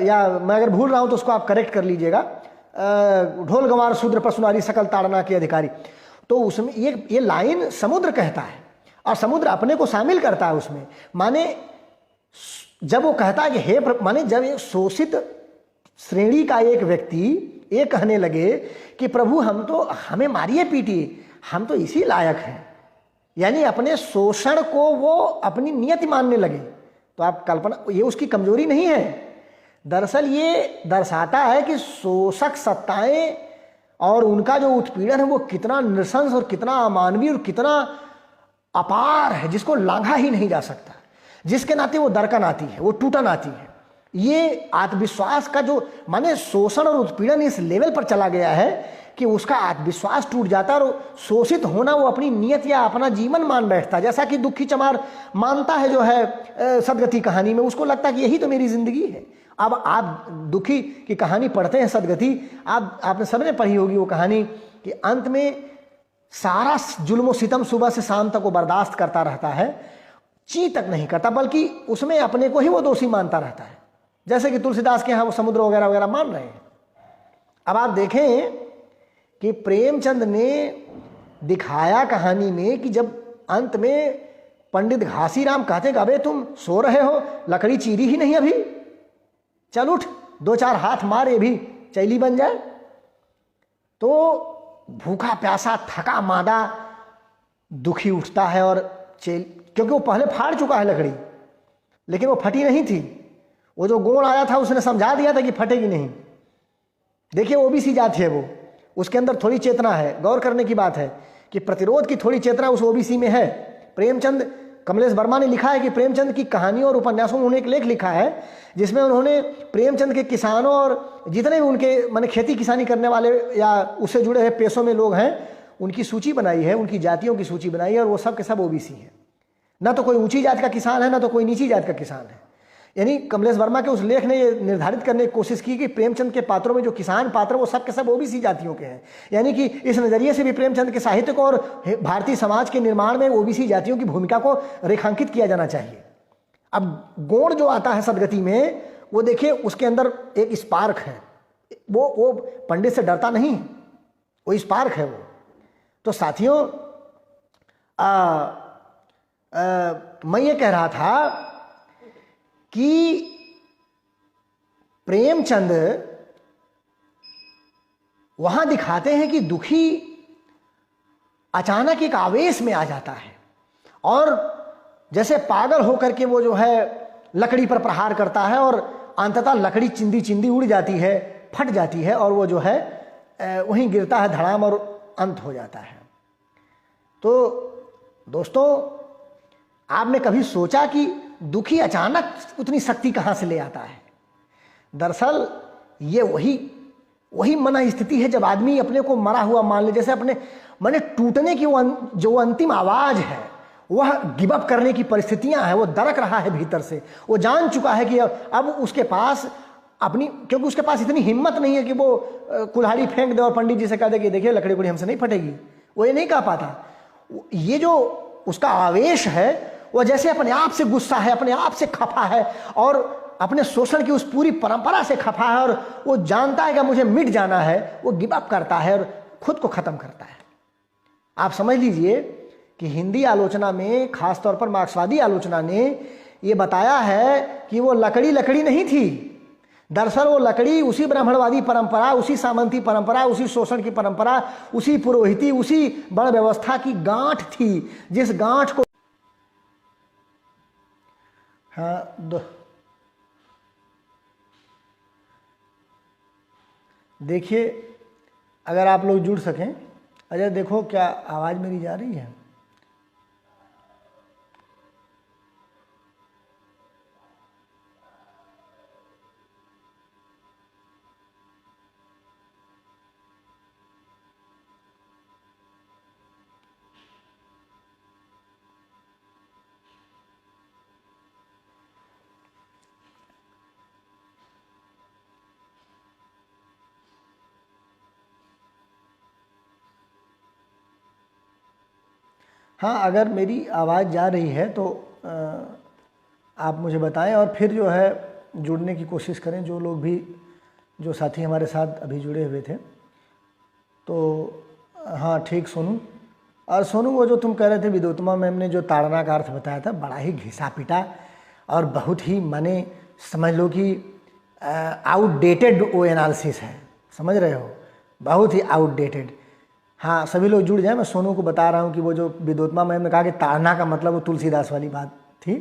या मैं अगर भूल रहा हूं तो उसको आप करेक्ट कर लीजिएगा, ढोल गंवार शूद्र पशुनारी सकल ताड़ना के अधिकारी। तो उसमें ये लाइन समुद्र कहता है और समुद्र अपने को शामिल करता है उसमें। माने जब वो कहता है कि हे माने जब एक शोषित श्रेणी का एक व्यक्ति ये कहने लगे कि प्रभु हमें मारिए पीटिए, हम तो इसी लायक हैं, यानी अपने शोषण को वो अपनी नियति मानने लगे, तो आप कल्पना, ये उसकी कमजोरी नहीं है। दरअसल ये दर्शाता है कि शोषक सत्ताएं और उनका जो उत्पीड़न है वो कितना नृशंस और कितना अमानवीय और कितना अपार है, जिसको लांघा ही नहीं जा सकता। जिसके नाते वो दरकन आती है, वो टूटन आती है। ये आत्मविश्वास का जो माने शोषण और उत्पीड़न इस लेवल पर चला गया है कि उसका आत्मविश्वास टूट जाता है और शोषित होना वो अपनी नियत या अपना जीवन मान बैठता है। जैसा कि दुखी चमार मानता है जो है सदगति कहानी में, उसको लगता है कि यही तो मेरी जिंदगी है। अब आप दुखी की कहानी पढ़ते हैं सदगति, आपने सबने पढ़ी होगी वो कहानी कि अंत में सारा जुल्म सितम सुबह से शाम तक वो बर्दाश्त करता रहता है, ची तक नहीं करता, बल्कि उसमें अपने को ही वो दोषी मानता रहता है। जैसे कि तुलसीदास के यहाँ वो समुद्र वगैरह वगैरह मान रहे हैं। अब आप देखें कि प्रेमचंद ने दिखाया कहानी में कि जब अंत में पंडित घासीराम कहते कि अबे तुम सो रहे हो, लकड़ी चीरी ही नहीं अभी, चल उठ, दो चार हाथ मारे भी चैली बन जाए। तो भूखा प्यासा थका मादा दुखी उठता है और क्योंकि वो पहले फाड़ चुका है लकड़ी, लेकिन वो फटी नहीं थी। वो जो गोंड आया था उसने समझा दिया था कि फटेगी नहीं। देखिए ओबीसी जाति है वो, उसके अंदर थोड़ी चेतना है। गौर करने की बात है कि प्रतिरोध की थोड़ी चेतना उस ओबीसी में है। प्रेमचंद, कमलेश वर्मा ने लिखा है कि प्रेमचंद की कहानियों और उपन्यासों में उन्होंने एक लेख लिखा है जिसमें उन्होंने प्रेमचंद के किसानों और जितने भी उनके माने खेती किसानी करने वाले या उससे जुड़े हुए पेशों में लोग हैं उनकी सूची बनाई है, उनकी जातियों की सूची बनाई है, और वो सब के सब ओबीसी हैं। ना तो कोई ऊंची जात का किसान है, ना तो कोई नीची जात का किसान है। यानी कमलेश वर्मा के उस लेख ने ये निर्धारित करने की कोशिश की कि प्रेमचंद के पात्रों में जो किसान पात्र वो सब के सब ओबीसी जातियों के हैं। यानी कि इस नजरिए से भी प्रेमचंद के साहित्य को और भारतीय समाज के निर्माण में ओबीसी जातियों की भूमिका को रेखांकित किया जाना चाहिए। अब गोंड जो आता है सदगति में, वो देखिए उसके अंदर एक स्पार्क है, वो पंडित से डरता नहीं, वो स्पार्क है वो। तो साथियों मैं ये कह रहा था कि प्रेमचंद वहां दिखाते हैं कि दुखी अचानक एक आवेश में आ जाता है और जैसे पागल होकर के वो जो है लकड़ी पर प्रहार करता है और अंततः लकड़ी चिंदी चिंदी उड़ जाती है, फट जाती है और वो जो है वहीं गिरता है धड़ाम और अंत हो जाता है। तो दोस्तों, आपने कभी सोचा कि दुखी अचानक उतनी शक्ति कहां से ले आता है? दरअसल ये वही मन स्थिति है जब आदमी अपने को मरा हुआ मान ले। जैसे अपने माने टूटने की जो अंतिम आवाज है, वह गिव अप करने की परिस्थितियां हैं, वो दरक रहा है भीतर से। वो जान चुका है कि अब उसके पास अपनी, क्योंकि उसके पास इतनी हिम्मत नहीं है कि वो कुल्हाड़ी फेंक दे और पंडित जी से कह दे कि देखिए लकड़ी कुड़ी हमसे नहीं फटेगी। वो ये नहीं कह पाता। ये जो उसका आवेश है वो जैसे अपने आप से गुस्सा है, अपने आप से खफा है और अपने शोषण की उस पूरी परंपरा से खफा है और वो जानता है कि मुझे मिट जाना है। वो गिव अप करता है और खुद को खत्म करता है। आप समझ लीजिए कि हिंदी आलोचना में, खासतौर पर मार्क्सवादी आलोचना ने ये बताया है कि वो लकड़ी लकड़ी नहीं थी। दरअसल वो लकड़ी उसी ब्राह्मणवादी परंपरा, उसी सामंती परंपरा, उसी शोषण की परंपरा, उसी पुरोहिती, उसी बड़ व्यवस्था की गांठ थी, जिस गांठ को देखिए, अगर आप लोग जुड़ सकें। अजय देखो क्या आवाज़ मेरी जा रही है? हाँ, अगर मेरी आवाज़ जा रही है तो आप मुझे बताएं, और फिर जो है जुड़ने की कोशिश करें जो लोग भी, जो साथी हमारे साथ अभी जुड़े हुए थे। तो हाँ ठीक सोनू। और सोनू, वो जो तुम कह रहे थे विद्योत्तमा मैम ने जो ताड़ना का अर्थ बताया था, बड़ा ही घिसा पिटा और बहुत ही, माने समझ लो कि आउटडेटेड वो एनालिसिस है, समझ रहे हो, बहुत ही आउटडेटेड। हाँ, सभी लोग जुड़ जाए। मैं सोनू को बता रहा हूँ कि वो जो विद्योत्तमा मैम ने कहा कि ताड़ना का मतलब वो तुलसीदास वाली बात थी,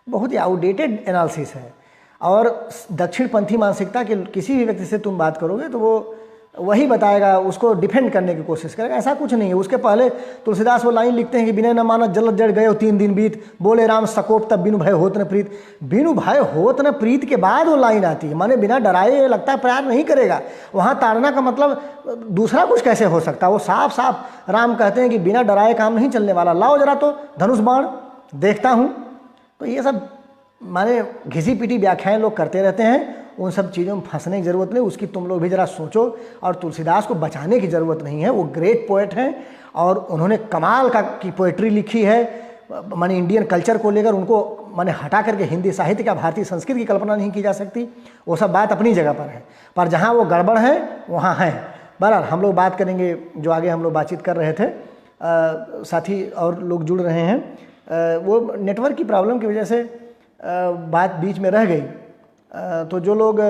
बहुत ही आउटडेटेड एनालिसिस है। और दक्षिणपंथी मानसिकता के किसी भी व्यक्ति से तुम बात करोगे तो वो वही बताएगा, उसको डिफेंड करने की कोशिश करेगा। ऐसा कुछ नहीं है। उसके पहले तुलसीदास वो लाइन लिखते हैं कि बिना न माना जलत जड़ गए 3 दिन बीत, बोले राम सकोप तब बिनु भय होत न प्रीत। बिनु भय होत न प्रीत के बाद वो लाइन आती है, माने बिना डराए लगता है प्यार नहीं करेगा। वहाँ ताड़ना का मतलब दूसरा कुछ कैसे हो सकता है? वो साफ साफ राम कहते हैं कि बिना डराए काम नहीं चलने वाला, लाओ जरा तो धनुष बाण देखता हूँ। तो ये सब माने घिसी पिटी व्याख्याएं लोग करते रहते हैं, उन सब चीज़ों में फंसने की ज़रूरत नहीं। उसकी तुम लोग भी ज़रा सोचो। और तुलसीदास को बचाने की ज़रूरत नहीं है, वो ग्रेट पोएट हैं और उन्होंने कमाल की पोएट्री लिखी है। माने इंडियन कल्चर को लेकर उनको माने हटा करके हिंदी साहित्य का, भारतीय संस्कृति की कल्पना नहीं की जा सकती। वो सब बात अपनी जगह पर है, पर जहाँ वो गड़बड़ है वहाँ है। बहरहाल हम लोग बात करेंगे, जो आगे हम लोग बातचीत कर रहे थे, साथी और लोग जुड़ रहे हैं। वो नेटवर्क की प्रॉब्लम की वजह से बात बीच में रह गई। तो जो लोग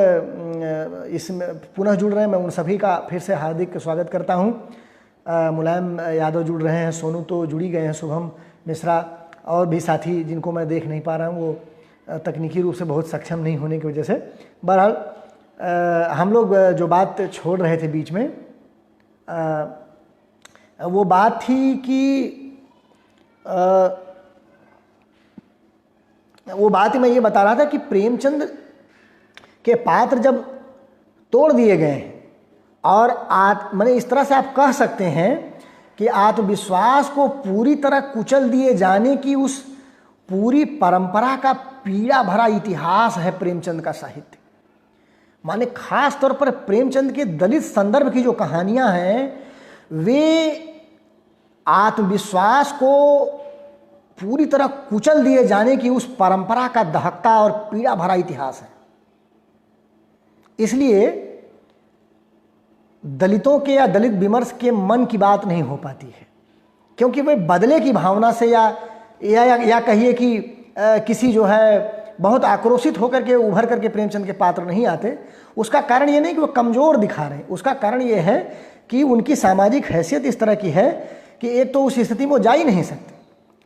इसमें पुनः जुड़ रहे हैं, मैं उन सभी का फिर से हार्दिक स्वागत करता हूं। मुलायम यादव जुड़ रहे हैं, सोनू तो जुड़ी गए हैं, शुभम मिश्रा और भी साथी जिनको मैं देख नहीं पा रहा हूं, वो तकनीकी रूप से बहुत सक्षम नहीं होने की वजह से। बहरहाल हम लोग जो बात छोड़ रहे थे बीच में, वो बात थी कि वो बात मैं ये बता रहा था कि प्रेमचंद के पात्र जब तोड़ दिए गए हैं और माने इस तरह से आप कह सकते हैं कि आत्मविश्वास को पूरी तरह कुचल दिए जाने की उस पूरी परंपरा का पीड़ा भरा इतिहास है प्रेमचंद का साहित्य। माने खास तौर पर प्रेमचंद के दलित संदर्भ की जो कहानियां हैं, वे आत्मविश्वास को पूरी तरह कुचल दिए जाने की उस परंपरा का दहकता और पीड़ा भरा इतिहास है। इसलिए दलितों के या दलित विमर्श के मन की बात नहीं हो पाती है, क्योंकि वे बदले की भावना से या कहिए कि किसी जो है बहुत आक्रोशित होकर के उभर करके प्रेमचंद के पात्र नहीं आते। उसका कारण ये नहीं कि वो कमज़ोर दिखा रहे हैं, उसका कारण ये है कि उनकी सामाजिक हैसियत इस तरह की है कि एक तो उस स्थिति में वो जा ही नहीं सकते।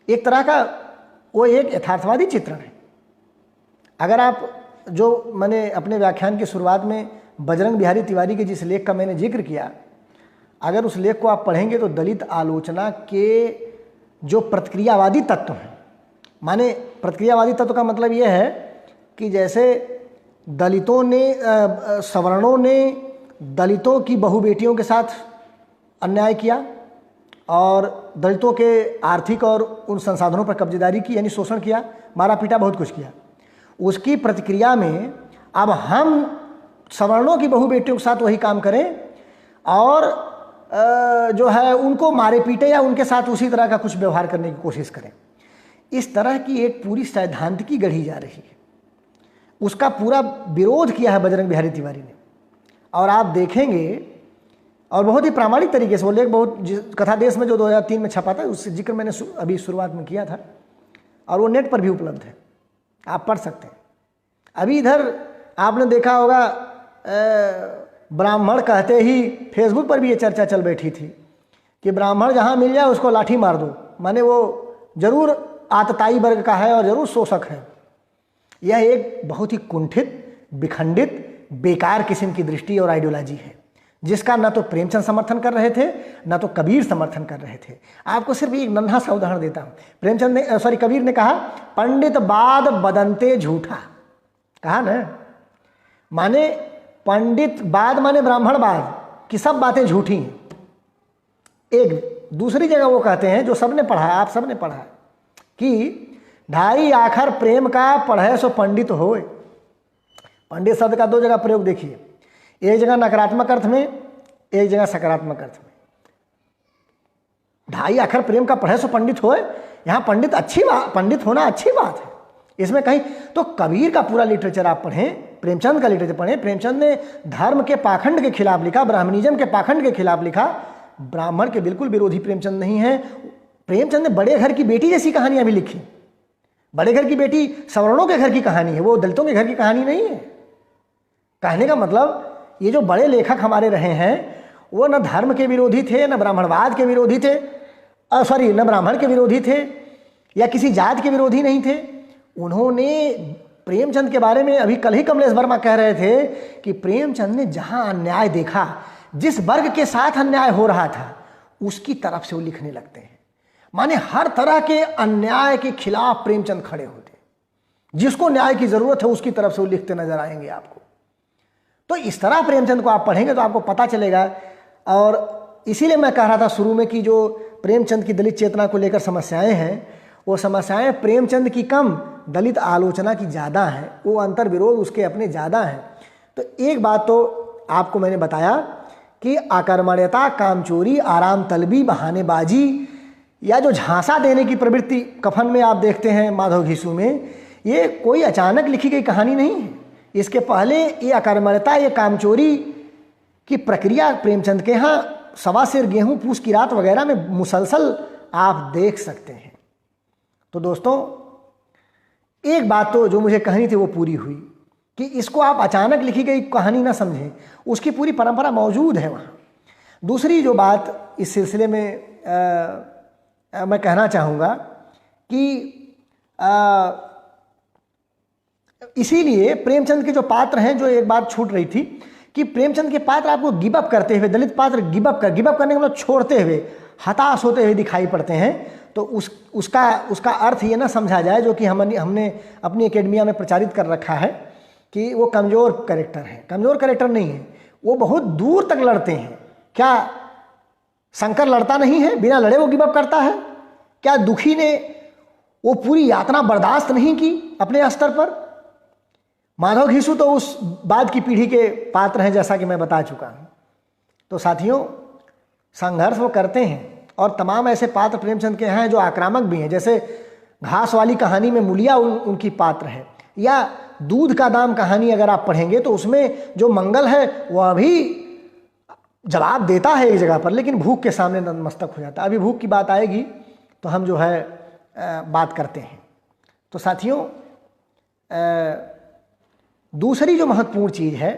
एक तरह का वो एक यथार्थवादी चित्रण है। अगर आप जो मैंने अपने व्याख्यान की शुरुआत में बजरंग बिहारी तिवारी के जिस लेख का मैंने जिक्र किया, अगर उस लेख को आप पढ़ेंगे तो दलित आलोचना के जो प्रतिक्रियावादी तत्व हैं, माने प्रतिक्रियावादी तत्व का मतलब ये है कि जैसे दलितों ने, सवर्णों ने दलितों की बहु बेटियों के साथ अन्याय किया और दलितों के आर्थिक और उन संसाधनों पर कब्जेदारी की, यानी शोषण किया, मारा पीटा, बहुत कुछ किया। उसकी प्रतिक्रिया में अब हम सवर्णों की बहु बेटियों के साथ वही काम करें और जो है उनको मारे पीटे या उनके साथ उसी तरह का कुछ व्यवहार करने की कोशिश करें। इस तरह की एक पूरी सैद्धांतिकी गढ़ी जा रही है। उसका पूरा विरोध किया है बजरंग बिहारी तिवारी ने। और आप देखेंगे और बहुत ही प्रामाणिक तरीके से वो लेख बहुत कथा देश में जो 2003 में छपा था उससे जिक्र मैंने अभी शुरुआत में किया था, और वो नेट पर भी उपलब्ध है, आप पढ़ सकते हैं। अभी इधर आपने देखा होगा ब्राह्मण कहते ही फेसबुक पर भी ये चर्चा चल बैठी थी कि ब्राह्मण जहाँ मिल जाए उसको लाठी मार दो, माने वो जरूर आतताई वर्ग का है और जरूर शोषक है। यह एक बहुत ही कुंठित, विखंडित, बेकार किस्म की दृष्टि और आइडियोलॉजी है, जिसका न तो प्रेमचंद समर्थन कर रहे थे न तो कबीर समर्थन कर रहे थे। आपको सिर्फ एक नन्हा सा उदाहरण देता हूँ। प्रेमचंद ने कबीर ने कहा, पंडित बाद बदनते झूठा, कहा ना, माने पंडित बाद माने ब्राह्मणवाद की सब बातें झूठी हैं। एक दूसरी जगह वो कहते हैं, जो सबने पढ़ा है, आप सबने पढ़ा है, कि ढाई आखर प्रेम का पढ़े सो पंडित होए। पंडित शब्द का दो जगह प्रयोग देखिए, एक जगह नकारात्मक अर्थ में, एक जगह सकारात्मक अर्थ में। ढाई आखर प्रेम का पढ़े सो पंडित होए, यहाँ पंडित अच्छी बात, पंडित होना अच्छी बात है इसमें कहीं। तो कबीर का पूरा लिटरेचर आप पढ़ें, प्रेमचंद का लिटरेचर पढ़ें। प्रेमचंद ने धर्म के पाखंड के खिलाफ लिखा, ब्राह्मणिज्म के पाखंड के खिलाफ लिखा। ब्राह्मण के बिल्कुल विरोधी प्रेमचंद नहीं है। प्रेमचंद ने बड़े घर की बेटी जैसी कहानियां भी लिखी। बड़े घर की बेटी सवर्णों के घर की कहानी है, वो दलितों के घर की कहानी नहीं है। कहने का मतलब, ये जो बड़े लेखक हमारे रहे हैं वो न धर्म के विरोधी थे, न ब्राह्मणवाद के विरोधी थे, न ब्राह्मण के विरोधी थे, या किसी जात के विरोधी नहीं थे। उन्होंने प्रेमचंद के बारे में, अभी कल ही कमलेश वर्मा कह रहे थे कि प्रेमचंद ने जहां अन्याय देखा, जिस वर्ग के साथ अन्याय हो रहा था, उसकी तरफ से वो लिखने लगते हैं। माने हर तरह के अन्याय के खिलाफ प्रेमचंद खड़े होते हैं। जिसको न्याय की जरूरत है उसकी तरफ से वो लिखते नजर आएंगे आपको। तो इस तरह प्रेमचंद को आप पढ़ेंगे तो आपको पता चलेगा। और इसीलिए मैं कह रहा था शुरू में कि जो प्रेमचंद की दलित चेतना को लेकर समस्याएं हैं, वो समस्याएं प्रेमचंद की कम, दलित आलोचना की ज़्यादा हैं। वो अंतर विरोध उसके अपने ज़्यादा हैं। तो एक बात तो आपको मैंने बताया कि आकर्मण्यता, कामचोरी, आराम तलबी, बहानेबाजी, या जो झांसा देने की प्रवृत्ति कफन में आप देखते हैं माधव घीसू में, ये कोई अचानक लिखी गई कहानी नहीं है। इसके पहले ये अकर्मण्यता, ये कामचोरी की प्रक्रिया प्रेमचंद के यहाँ सवा सेर गेहूं पूस की रात वगैरह में मुसलसल आप देख सकते हैं। तो दोस्तों, एक बात तो जो मुझे कहनी थी वो पूरी हुई कि इसको आप अचानक लिखी गई कहानी ना समझें, उसकी पूरी परंपरा मौजूद है वहाँ। दूसरी जो बात इस सिलसिले में मैं कहना चाहूँगा कि इसीलिए प्रेमचंद के जो पात्र हैं, जो एक बात छूट रही थी कि प्रेमचंद के पात्र आपको गिव अप करते हुए, दलित पात्र गिव अप करने का मतलब छोड़ते हुए, हताश होते हुए दिखाई पड़ते हैं। तो उसका अर्थ ये ना समझा जाए, जो कि हमने अपनी एकेडमिया में प्रचारित कर रखा है, कि वो कमज़ोर कैरेक्टर है। कमज़ोर कैरेक्टर नहीं है, वो बहुत दूर तक लड़ते हैं। क्या शंकर लड़ता नहीं है? बिना लड़े वो गिव अप करता है? क्या दुखी ने वो पूरी यातना बर्दाश्त नहीं की अपने स्तर पर? माधव घीसू तो उस बाद की पीढ़ी के पात्र हैं, जैसा कि मैं बता चुका हूँ। तो साथियों, संघर्ष वो करते हैं, और तमाम ऐसे पात्र प्रेमचंद के हैं जो आक्रामक भी हैं। जैसे घास वाली कहानी में मुलिया उनकी पात्र है, या दूध का दाम कहानी अगर आप पढ़ेंगे तो उसमें जो मंगल है वह भी जवाब देता है एक जगह पर, लेकिन भूख के सामने नतमस्तक हो जाता है। अभी भूख की बात आएगी तो हम जो है बात करते हैं। तो साथियों, दूसरी जो महत्वपूर्ण चीज़ है,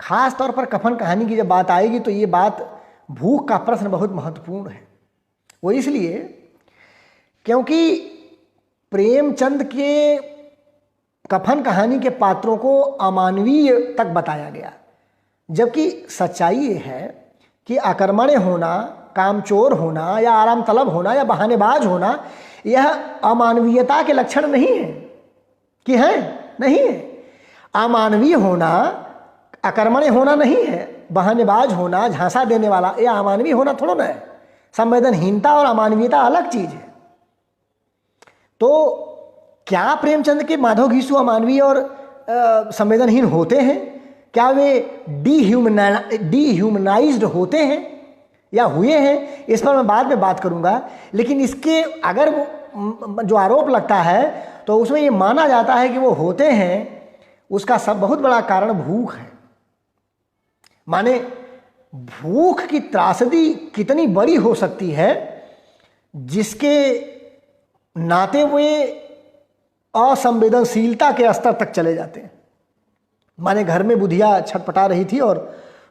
ख़ास तौर पर कफन कहानी की जब बात आएगी तो ये बात, भूख का प्रश्न बहुत महत्वपूर्ण है। वो इसलिए क्योंकि प्रेमचंद के कफन कहानी के पात्रों को अमानवीय तक बताया गया, जबकि सच्चाई ये है कि अकर्मण्य होना, कामचोर होना, या आराम तलब होना, या बहानेबाज होना, यह अमानवीयता के लक्षण नहीं है। कि है? नहीं है। अमानवीय होना अकर्मण्य होना नहीं है। बहानेबाज होना, झांसा देने वाला, यह अमानवीय होना थोड़ा ना है। संवेदनहीनता और अमानवीयता अलग चीज है। तो क्या प्रेमचंद के माधव घीसू अमानवीय और संवेदनहीन होते हैं? क्या वे डीह्यूमनाइज्ड होते हैं या हुए हैं? इस पर मैं बाद में बात करूंगा। लेकिन इसके अगर जो आरोप लगता है तो उसमें ये माना जाता है कि वो होते हैं, उसका सब बहुत बड़ा कारण भूख है। माने भूख की त्रासदी कितनी बड़ी हो सकती है जिसके नाते वे असंवेदनशीलता के स्तर तक चले जाते हैं। माने घर में बुधिया छटपटा रही थी और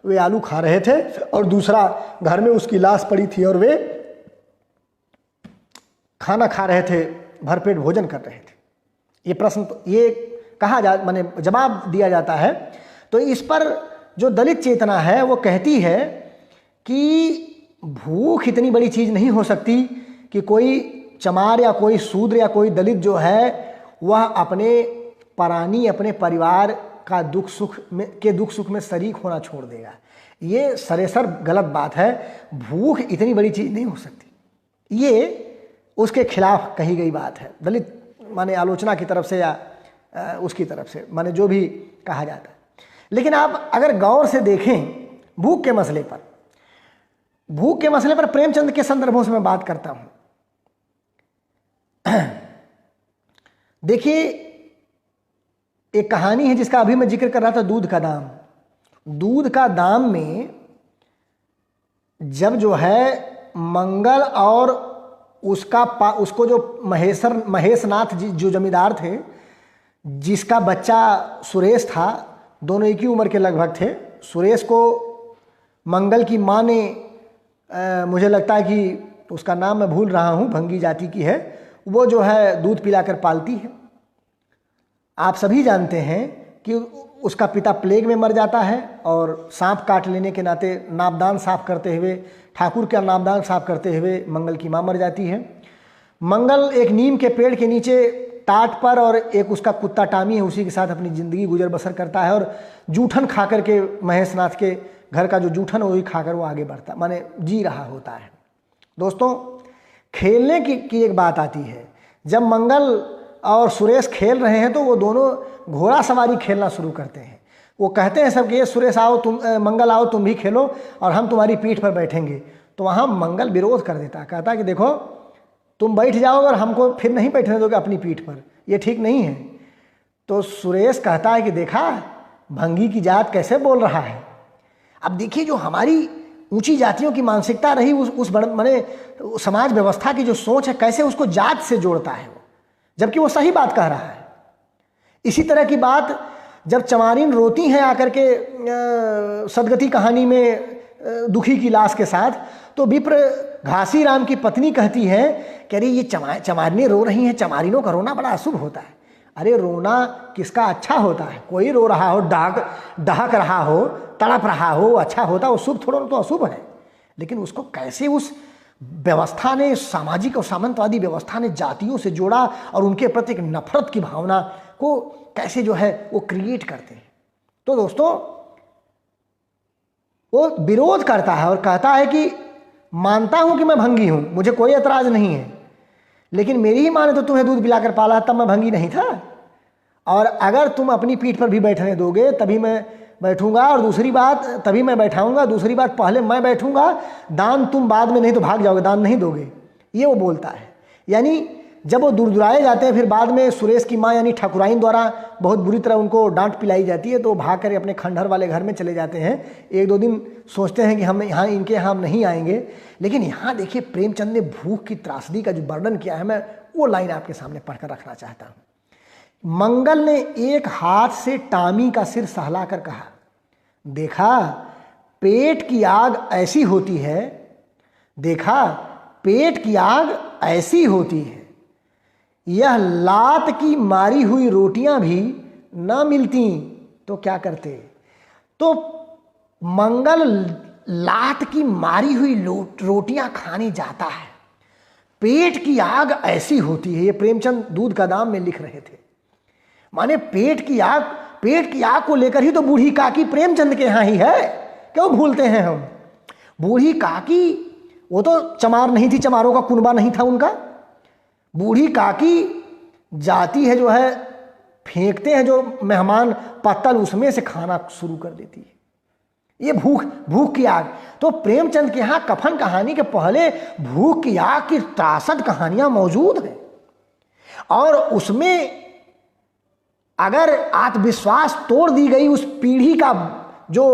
वे आलू खा रहे थे, और दूसरा घर में उसकी लाश पड़ी थी और वे खाना खा रहे थे, भरपेट भोजन कर रहे थे। ये प्रश्न तो ये माने जवाब दिया जाता है। तो इस पर जो दलित चेतना है वो कहती है कि भूख इतनी बड़ी चीज़ नहीं हो सकती कि कोई चमार या कोई शूद्र या कोई दलित जो है वह अपने प्राणी, अपने परिवार का दुख सुख में शरीक होना छोड़ देगा। ये सरासर गलत बात है। भूख इतनी बड़ी चीज़ नहीं हो सकती, ये उसके खिलाफ कही गई बात है, दलित माने आलोचना की तरफ से या उसकी तरफ से, माने जो भी कहा जाता है। लेकिन आप अगर गौर से देखें भूख के मसले पर प्रेमचंद के संदर्भों से मैं बात करता हूं। देखिए, एक कहानी है जिसका अभी मैं जिक्र कर रहा था, दूध का दाम। दूध का दाम में जब जो है मंगल और उसको जो महेशनाथ जो जमींदार थे, जिसका बच्चा सुरेश था, दोनों एक ही उम्र के लगभग थे। सुरेश को मंगल की माँ ने मुझे लगता है कि उसका नाम मैं भूल रहा हूँ, भंगी जाति की है, वो जो है दूध पिलाकर पालती है। आप सभी जानते हैं कि उसका पिता प्लेग में मर जाता है और सांप काट लेने के नाते नापदान साफ करते हुए, ठाकुर का नापदान साफ करते हुए मंगल की माँ मर जाती है। मंगल एक नीम के पेड़ के नीचे टाट पर और एक उसका कुत्ता टामी है, उसी के साथ अपनी ज़िंदगी गुजर बसर करता है और जूठन खा कर के, महेशनाथ के घर का जो जूठन वही खाकर वो आगे बढ़ता, माने जी रहा होता है। दोस्तों, खेलने की एक बात आती है। जब मंगल और सुरेश खेल रहे हैं तो वो दोनों घोड़ा सवारी खेलना शुरू करते हैं। वो कहते हैं सब कि ये सुरेश आओ, मंगल आओ, तुम भी खेलो और हम तुम्हारी पीठ पर बैठेंगे। तो वहाँ मंगल विरोध कर देता, कहता कि देखो तुम बैठ जाओगे और हमको फिर नहीं बैठने दोगे अपनी पीठ पर, ये ठीक नहीं है। तो सुरेश कहता है कि देखा भंगी की जात कैसे बोल रहा है। अब देखिए, जो हमारी ऊंची जातियों की मानसिकता रही, उस माने समाज व्यवस्था की जो सोच है, कैसे उसको जात से जोड़ता है वो, जबकि वो सही बात कह रहा है। इसी तरह की बात जब चमारिन रोती हैं आकर के सदगति कहानी में दुखी की लाश के साथ, तो विप्र घासी राम की पत्नी कहती है कि अरे ये चमारिनें रो रही हैं, चमारिनों का रोना बड़ा अशुभ होता है। अरे रोना किसका अच्छा होता है? कोई रो रहा हो, डहक रहा हो, तड़प रहा हो, अच्छा होता है, वो शुभ थोड़ा तो अशुभ है। लेकिन उसको कैसे उस व्यवस्था ने, सामाजिक और सामंतवादी व्यवस्था ने जातियों से जोड़ा और उनके प्रति एक नफरत की भावना को कैसे जो है वो क्रिएट करते हैं। तो दोस्तों, वो विरोध करता है और कहता है कि मानता हूं कि मैं भंगी हूं, मुझे कोई एतराज नहीं है, लेकिन मेरी ही माँ ने तो तुम्हें दूध पिलाकर पाला, तब मैं भंगी नहीं था। और अगर तुम अपनी पीठ पर भी बैठने दोगे तभी मैं बैठूंगा, और दूसरी बात तभी मैं बैठाऊंगा, दूसरी बात पहले मैं बैठूंगा, दान तुम बाद में, नहीं तो भाग जाओगे, दान नहीं दोगे, ये वो बोलता है। यानी जब वो दुरदुराए जाते हैं, फिर बाद में सुरेश की माँ यानी ठाकुराइन द्वारा बहुत बुरी तरह उनको डांट पिलाई जाती है, तो भाग कर अपने खंडहर वाले घर में चले जाते हैं। एक दो दिन सोचते हैं कि हम यहाँ, इनके यहाँ हम नहीं आएंगे। लेकिन यहाँ देखिए, प्रेमचंद ने भूख की त्रासदी का जो वर्णन किया है, मैं वो लाइन आपके सामने पढ़कर रखना चाहता हूँ। मंगल ने एक हाथ से टामी का सिर सहला कर कहा, देखा पेट की आग ऐसी होती है, देखा पेट की आग ऐसी होती है, यह लात की मारी हुई रोटियां भी ना मिलती तो क्या करते। तो मंगल लात की मारी हुई रोटियां खाने जाता है, पेट की आग ऐसी होती है। ये प्रेमचंद दूध का दाम में लिख रहे थे। माने पेट की आग को लेकर ही तो बूढ़ी काकी प्रेमचंद के यहाँ ही है, क्यों भूलते हैं हम। बूढ़ी काकी वो तो चमार नहीं थी, चमारों का कुनबा नहीं था उनका। बूढ़ी काकी जाती है जो है, फेंकते हैं जो मेहमान पत्तल, उसमें से खाना शुरू कर देती है। ये भूख की आग। तो प्रेमचंद के यहाँ कफन कहानी के पहले भूख की आग की त्रासद कहानियां मौजूद हैं, और उसमें अगर आत्मविश्वास तोड़ दी गई उस पीढ़ी का जो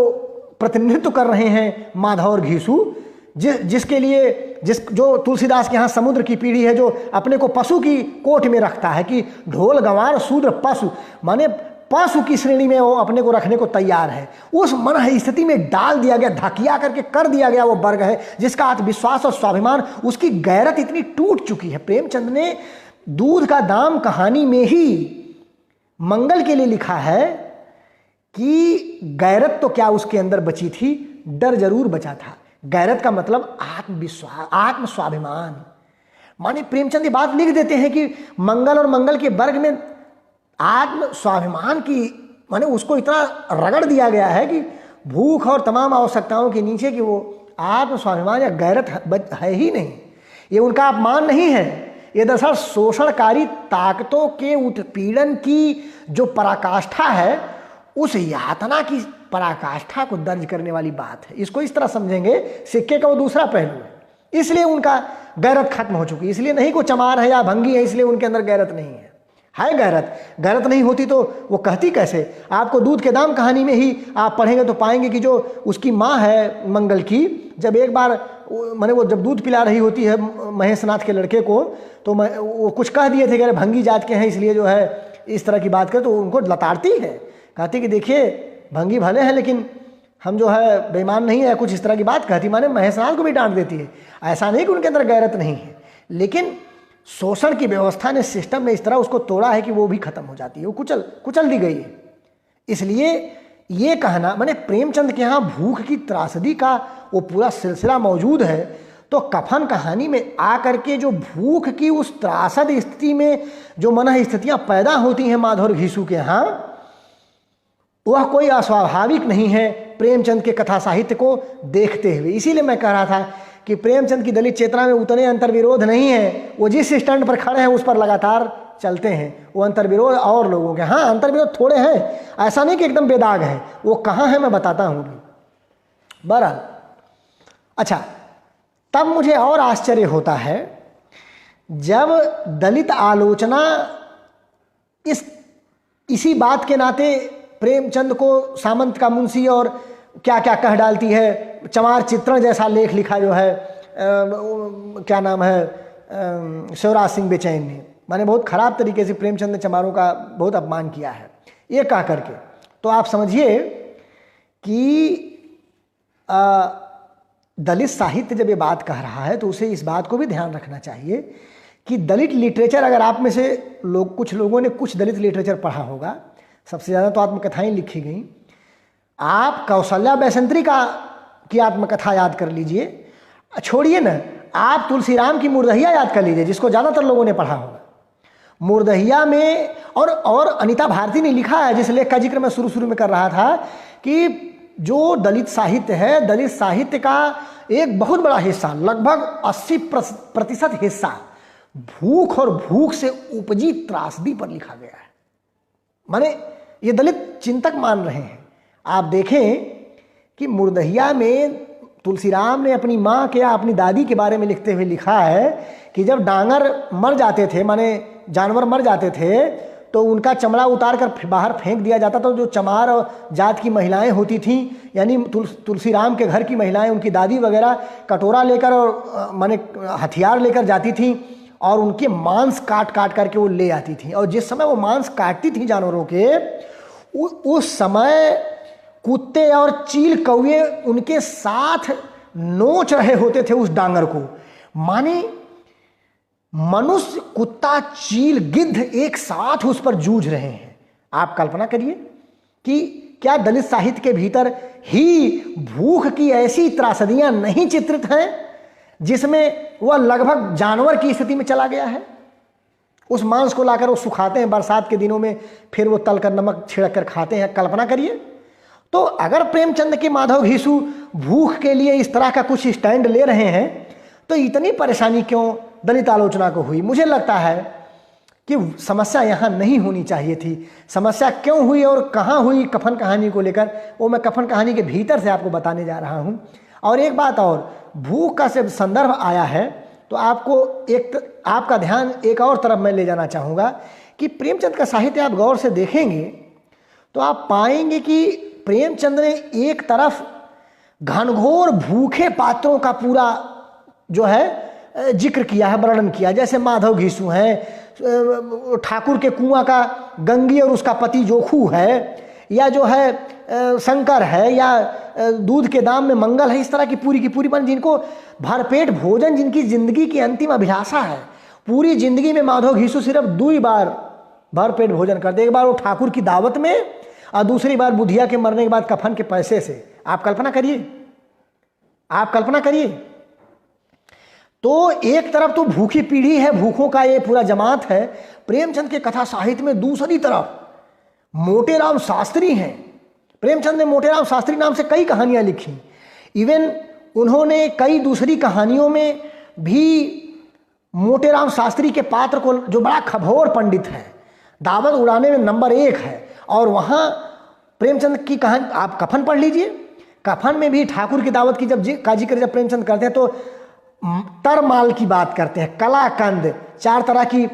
प्रतिनिधित्व कर रहे हैं माधव और घीसू, जिसके लिए जो तुलसीदास के यहाँ समुद्र की पीढ़ी है, जो अपने को पशु की कोट में रखता है कि ढोल गंवार शूद्र पशु, माने पशु की श्रेणी में वो अपने को रखने को तैयार है। उस मन स्थिति में डाल दिया गया, धकिया करके कर दिया गया वो वर्ग है जिसका आत्मविश्वास और स्वाभिमान, उसकी गैरत इतनी टूट चुकी है। प्रेमचंद ने दूध का दाम कहानी में ही मंगल के लिए लिखा है कि गैरत तो क्या उसके अंदर बची थी, डर जरूर बचा था। गैरत का मतलब आत्मविश्वास, आत्म स्वाभिमान। माने प्रेमचंद ये बात लिख देते हैं कि मंगल और मंगल के वर्ग में आत्म स्वाभिमान की, माने उसको इतना रगड़ दिया गया है कि भूख और तमाम आवश्यकताओं के नीचे कि वो आत्म स्वाभिमान या गैरत है ही नहीं। ये उनका अपमान नहीं है, ये दरअसल शोषणकारी ताकतों के उत्पीड़न की जो पराकाष्ठा है, उस यातना की पराकाष्ठा को दर्ज करने वाली बात है। इसको इस तरह समझेंगे, सिक्के का वो दूसरा पहलू है। इसलिए उनका गैरत खत्म हो चुकी है। इसलिए नहीं को चमार है या भंगी है इसलिए उनके अंदर गैरत नहीं है। गैरत नहीं होती तो वो कहती कैसे। आपको दूध के दाम कहानी में ही आप पढ़ेंगे तो पाएंगे कि जो उसकी माँ है मंगल की, जब एक बार मैंने वो जब दूध पिला रही होती है महेशनाथ के लड़के को, तो वो कुछ कह दिए थे कि अरे भंगी जात के हैं इसलिए जो है इस तरह की बात करे, तो उनको लताड़ती है, कहती कि देखिए भंगी भले हैं लेकिन हम जो है बेईमान नहीं है, कुछ इस तरह की बात कहती। माने महेशनाथ को भी डांट देती है। ऐसा नहीं कि उनके अंदर गैरत नहीं है, लेकिन शोषण की व्यवस्था ने, सिस्टम ने इस तरह उसको तोड़ा है कि वो भी खत्म हो जाती है, वो कुचल दी गई है। इसलिए ये कहना, माने प्रेमचंद के यहाँ भूख की त्रासदी का वो पूरा सिलसिला मौजूद है, तो कफन कहानी में आकर के जो भूख की उस त्रासद स्थिति में जो मन स्थितियाँ पैदा होती हैं माधव घीसू के यहाँ, वह कोई अस्वाभाविक नहीं है प्रेमचंद के कथा साहित्य को देखते हुए। इसीलिए मैं कह रहा था कि प्रेमचंद की दलित चेतना में उतने अंतर्विरोध नहीं है। वो जिस स्टैंड पर खड़े हैं उस पर लगातार चलते हैं। वो अंतर्विरोध और लोगों के, हाँ अंतर्विरोध थोड़े हैं, ऐसा नहीं कि एकदम बेदाग है। वो कहाँ है मैं बताता हूँ भी। बहरहाल अच्छा, तब मुझे और आश्चर्य होता है जब दलित आलोचना इसी बात के नाते प्रेमचंद को सामंत का मुंशी और क्या क्या कह डालती है। चमार चित्रण जैसा लेख लिखा जो है क्या नाम है शिवराज सिंह बेचैन ने, माने बहुत खराब तरीके से प्रेमचंद ने चमारों का बहुत अपमान किया है ये कह करके। तो आप समझिए कि दलित साहित्य जब ये बात कह रहा है तो उसे इस बात को भी ध्यान रखना चाहिए कि दलित लिटरेचर, अगर आप में से कुछ लोगों ने कुछ दलित लिटरेचर पढ़ा होगा, सबसे ज़्यादा तो आत्मकथाएं लिखी गई। आप कौशल्या बैसंत्री की आत्मकथा याद कर लीजिए, छोड़िए ना, आप तुलसीराम की मुर्दहिया याद कर लीजिए, जिसको ज़्यादातर लोगों ने पढ़ा होगा। मुर्दहिया में और अनीता भारती ने लिखा है, जिस लेख का जिक्र मैं शुरू में कर रहा था, कि जो दलित साहित्य है, दलित साहित्य का एक बहुत बड़ा हिस्सा, लगभग 80% हिस्सा भूख और भूख से उपजी त्रासदी पर लिखा गया है। माने ये दलित चिंतक मान रहे हैं। आप देखें कि मुर्दहिया में तुलसीराम ने अपनी माँ के या अपनी दादी के बारे में लिखते हुए लिखा है कि जब डांगर मर जाते थे, माने जानवर मर जाते थे, तो उनका चमड़ा उतार कर बाहर फेंक दिया जाता था। जो चमार और जात की महिलाएं होती थीं, यानी तुलसीराम के घर की महिलाएं, उनकी दादी वगैरह कटोरा लेकर और माने हथियार लेकर जाती थीं और उनके मांस काट करके वो ले आती थी। और जिस समय वो मांस काटती थी जानवरों के, उस समय कुत्ते और चील कौवे उनके साथ नोच रहे होते थे उस डांगर को। माने मनुष्य, कुत्ता, चील, गिद्ध एक साथ उस पर जूझ रहे हैं। आप कल्पना करिए कि क्या दलित साहित्य के भीतर ही भूख की ऐसी त्रासदियां नहीं चित्रित हैं जिसमें वह लगभग जानवर की स्थिति में चला गया है। उस मांस को लाकर वो सुखाते हैं बरसात के दिनों में, फिर वो तलकर नमक छिड़क कर खाते हैं। कल्पना करिए। तो अगर प्रेमचंद के माधव घीसू भूख के लिए इस तरह का कुछ स्टैंड ले रहे हैं, तो इतनी परेशानी क्यों दलित आलोचना को हुई? मुझे लगता है कि समस्या यहाँ नहीं होनी चाहिए थी। समस्या क्यों हुई और कहाँ हुई कफन कहानी को लेकर, वो मैं कफन कहानी के भीतर से आपको बताने जा रहा हूँ। और एक बात और, भूख का जब संदर्भ आया है तो आपका ध्यान एक और तरफ मैं ले जाना चाहूँगा कि प्रेमचंद का साहित्य आप गौर से देखेंगे तो आप पाएंगे कि प्रेमचंद ने एक तरफ घनघोर भूखे पात्रों का पूरा जो है जिक्र किया है, वर्णन किया। जैसे माधव घीसू हैं, ठाकुर के कुआं का गंगी और उसका पति जोखू है, या जो है शंकर है, या दूध के दाम में मंगल है। इस तरह की पूरी बन, जिनको भरपेट भोजन, जिनकी जिंदगी की अंतिम अभिलाषा है। पूरी जिंदगी में माधव घीसू सिर्फ 2 बार भरपेट भोजन करते। एक बार वो ठाकुर की दावत में, और दूसरी बार बुधिया के मरने के बाद कफन के पैसे से। आप कल्पना करिए। तो एक तरफ तो भूखी पीढ़ी है, भूखों का ये पूरा जमात है। प्रेमचंद के कथा साहित्य में दूसरी तरफ मोटेराम शास्त्री हैं। प्रेमचंद ने मोटेराम शास्त्री नाम से कई कहानियां लिखी। इवन उन्होंने कई दूसरी कहानियों में भी मोटेराम शास्त्री के पात्र को, जो बड़ा खभोर पंडित है, दावत उड़ाने में नंबर 1 है। और वहाँ प्रेमचंद की कहानी आप कफन पढ़ लीजिए। कफन में भी ठाकुर की दावत की जब जिक्र प्रेमचंद करते हैं तो तरमाल की बात करते हैं, कलाकंद, 4 तरह की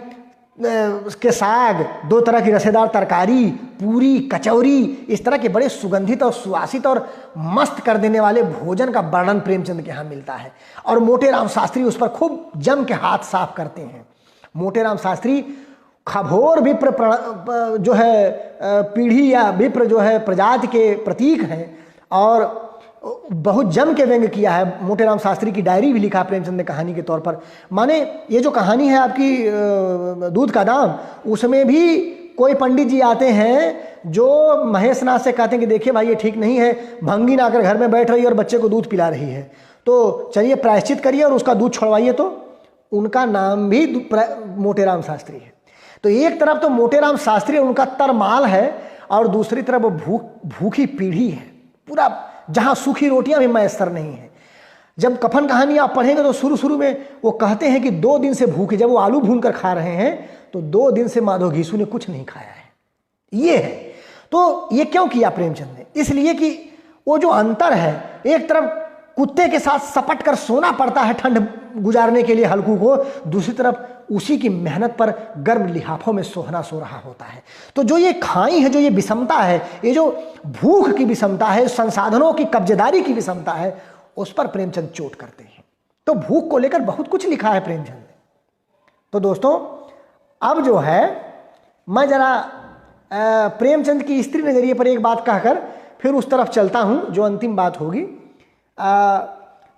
के साग, 2 तरह की रसेदार तरकारी, पूरी, कचौरी, इस तरह के बड़े सुगंधित और सुवासित और मस्त कर देने वाले भोजन का वर्णन प्रेमचंद के यहाँ मिलता है। और मोटेराम शास्त्री उस पर खूब जम के हाथ साफ करते हैं। मोटेराम शास्त्री खभोर विप्र जो है पीढ़ी या विप्र जो है प्रजाति के प्रतीक हैं, और बहुत जम के व्यंग किया है। मोटेराम शास्त्री की डायरी भी लिखा प्रेमचंद ने कहानी के तौर पर। माने ये जो कहानी है आपकी दूध का दाम, उसमें भी कोई पंडित जी आते हैं जो महेशनाथ से कहते हैं कि देखिए भाई ये ठीक नहीं है, भंगी ना कर घर में बैठ रही है और बच्चे को दूध पिला रही है, तो चलिए प्रायश्चित करिए और उसका दूध छोड़वाइए। तो उनका नाम भी मोटेराम शास्त्री है। तो एक तरफ तो मोटेराम शास्त्री उनका तरमाल है, और दूसरी तरफ वो भूखी पीढ़ी है पूरा, जहां सूखी रोटियां भी मैसर नहीं है। जब कफन कहानी आप पढ़ेंगे तो शुरू में वो कहते हैं कि 2 दिन से भूखे, जब वो आलू भून कर खा रहे हैं तो 2 दिन से माधव घीसू ने कुछ नहीं खाया है। ये है। तो ये क्यों किया प्रेमचंद ने? इसलिए कि वो जो अंतर है, एक तरफ कुत्ते के साथ सपट कर सोना पड़ता है ठंड गुजारने के लिए हल्कू को, दूसरी तरफ उसी की मेहनत पर गर्म लिहाफों में सोहना सो रहा होता है। तो जो ये खाई है, जो ये विषमता है, ये जो भूख की विषमता है, संसाधनों की कब्जेदारी की विषमता है, उस पर प्रेमचंद चोट करते हैं। तो भूख को लेकर बहुत कुछ लिखा है प्रेमचंद ने। तो दोस्तों अब जो है मैं जरा प्रेमचंद की स्त्री नजरिए पर एक बात कहकर फिर उस तरफ चलता हूं जो अंतिम बात होगी।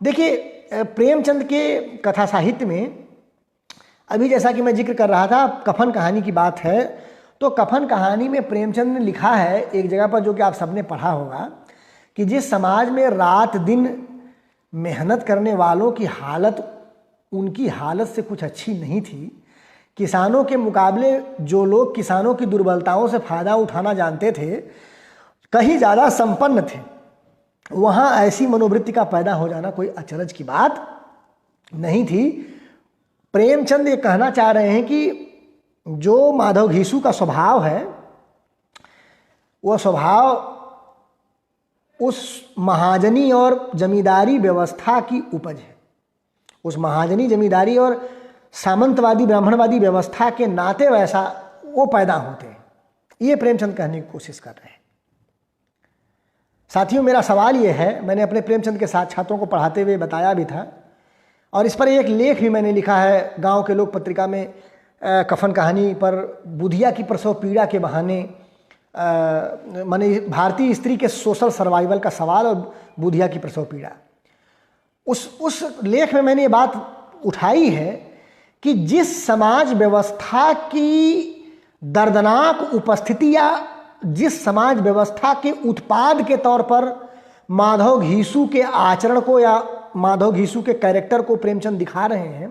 देखिए प्रेमचंद के कथा साहित्य में अभी जैसा कि मैं जिक्र कर रहा था, कफन कहानी की बात है, तो कफन कहानी में प्रेमचंद ने लिखा है एक जगह पर, जो कि आप सबने पढ़ा होगा, कि जिस समाज में रात दिन मेहनत करने वालों की हालत उनकी हालत से कुछ अच्छी नहीं थी, किसानों के मुकाबले जो लोग किसानों की दुर्बलताओं से फ़ायदा उठाना जानते थे, कहीं ज़्यादा संपन्न थे, वहाँ ऐसी मनोवृत्ति का पैदा हो जाना कोई अचरज की बात नहीं थी। प्रेमचंद ये कहना चाह रहे हैं कि जो माधव घीसू का स्वभाव है, वह स्वभाव उस महाजनी और जमींदारी व्यवस्था की उपज है। उस महाजनी जमींदारी और सामंतवादी ब्राह्मणवादी व्यवस्था के नाते वैसा वो पैदा होते हैं। ये प्रेमचंद कहने की कोशिश कर रहे हैं। साथियों मेरा सवाल ये है, मैंने अपने प्रेमचंद के साथ छात्रों को पढ़ाते हुए बताया भी था, और इस पर एक लेख भी मैंने लिखा है गांव के लोक पत्रिका में, कफन कहानी पर बुधिया की प्रसव पीड़ा के बहाने, माने भारतीय स्त्री के सोशल सर्वाइवल का सवाल और बुधिया की प्रसव पीड़ा। उस लेख में मैंने ये बात उठाई है कि जिस समाज व्यवस्था की दर्दनाक उपस्थिति या जिस समाज व्यवस्था के उत्पाद के तौर पर माधव घीसू के आचरण को या माधव घीसू के कैरेक्टर को प्रेमचंद दिखा रहे हैं,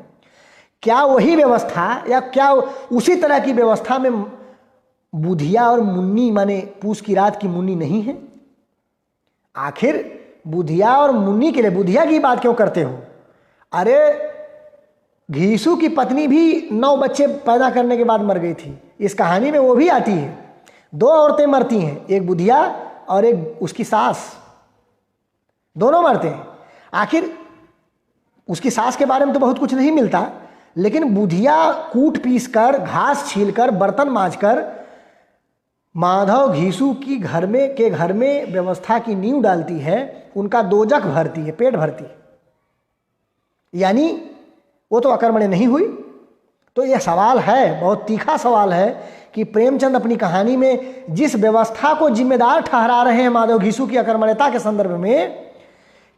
क्या वही व्यवस्था या क्या उसी तरह की व्यवस्था में बुधिया और मुन्नी, माने पूस की रात की मुन्नी नहीं है? आखिर बुधिया और मुन्नी के लिए बुधिया की बात क्यों करते हो? अरे घीसू की पत्नी भी 9 बच्चे पैदा करने के बाद मर गई थी। इस कहानी में वो भी आती है। 2 औरतें मरती हैं, एक बुधिया और एक उसकी सास, दोनों मरते हैं। आखिर उसकी सास के बारे में तो बहुत कुछ नहीं मिलता, लेकिन बुधिया कूट पीस कर, घास छील कर, बर्तन मांज कर माधव घीसू की घर में व्यवस्था की नींव डालती है, उनका दोजख भरती है, पेट भरती है, यानी वो तो अकर्मण्य नहीं हुई। तो यह सवाल है, बहुत तीखा सवाल है कि प्रेमचंद अपनी कहानी में जिस व्यवस्था को जिम्मेदार ठहरा रहे हैं माधव घीसू की अकर्मण्यता के संदर्भ में,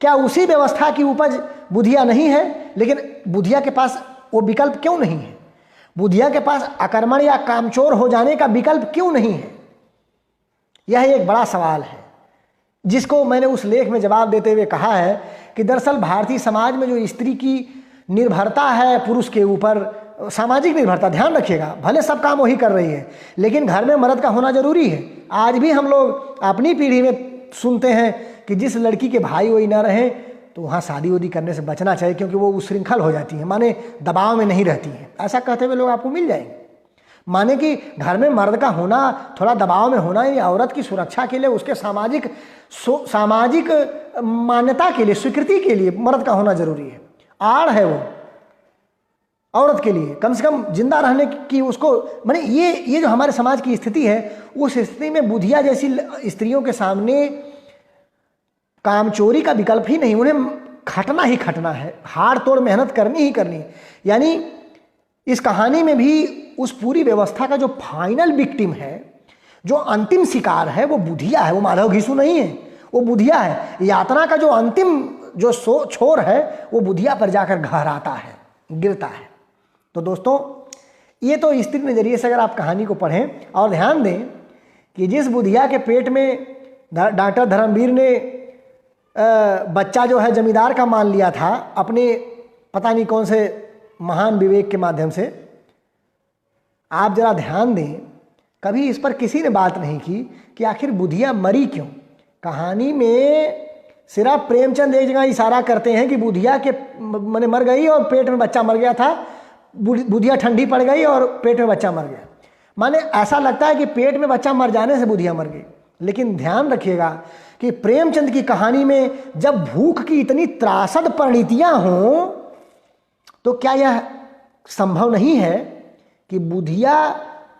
क्या उसी व्यवस्था की उपज बुधिया नहीं है? लेकिन बुधिया के पास वो विकल्प क्यों नहीं है? बुधिया के पास अकर्मण्य या कामचोर हो जाने का विकल्प क्यों नहीं है? यह एक बड़ा सवाल है, जिसको मैंने उस लेख में जवाब देते हुए कहा है कि दरअसल भारतीय समाज में जो स्त्री की निर्भरता है पुरुष के ऊपर, सामाजिक निर्भरता, ध्यान रखिएगा, भले सब काम वही कर रही है, लेकिन घर में मर्द का होना जरूरी है। आज भी हम लोग अपनी पीढ़ी में सुनते हैं कि जिस लड़की के भाई वही ना रहे तो वहाँ शादी वादी करने से बचना चाहिए, क्योंकि वो उच्छृंखल हो जाती है, माने दबाव में नहीं रहती है। ऐसा कहते हुए लोग आपको मिल जाएंगे। माने कि घर में मर्द का होना, थोड़ा दबाव में होना, यानी औरत की सुरक्षा के लिए, उसके सामाजिक मान्यता के लिए, स्वीकृति के लिए मर्द का होना जरूरी है। आड़ है वो औरत के लिए, कम से कम जिंदा रहने की उसको, माने ये जो हमारे समाज की स्थिति है, उस स्थिति में बुधिया जैसी स्त्रियों के सामने कामचोरी का विकल्प ही नहीं, उन्हें खटना ही खटना है, हाड़ तोड़ मेहनत करनी ही करनी। यानी इस कहानी में भी उस पूरी व्यवस्था का जो फाइनल विक्टिम है, जो अंतिम शिकार है, वो बुधिया है, वो माधव घीसू नहीं है, वो बुधिया है। यात्रा का जो अंतिम जो छोर है वो बुधिया पर जाकर गहराता है, गिरता है। तो दोस्तों, ये तो स्त्री नजरिए से अगर आप कहानी को पढ़ें, और ध्यान दें कि जिस बुधिया के पेट में डॉक्टर धर्मवीर ने बच्चा जो है जमींदार का मान लिया था अपने पता नहीं कौन से महान विवेक के माध्यम से, आप जरा ध्यान दें, कभी इस पर किसी ने बात नहीं की कि आखिर बुधिया मरी क्यों। कहानी में सिर्फ प्रेमचंद एक जगह इशारा करते हैं कि बुधिया के माने मर गई और पेट में बच्चा मर गया था, बुधिया ठंडी पड़ गई और पेट में बच्चा मर गया। माने ऐसा लगता है कि पेट में बच्चा मर जाने से बुधिया मर गई। लेकिन ध्यान रखिएगा कि प्रेमचंद की कहानी में जब भूख की इतनी त्रासद परिणतियां हों, तो क्या यह संभव नहीं है कि बुधिया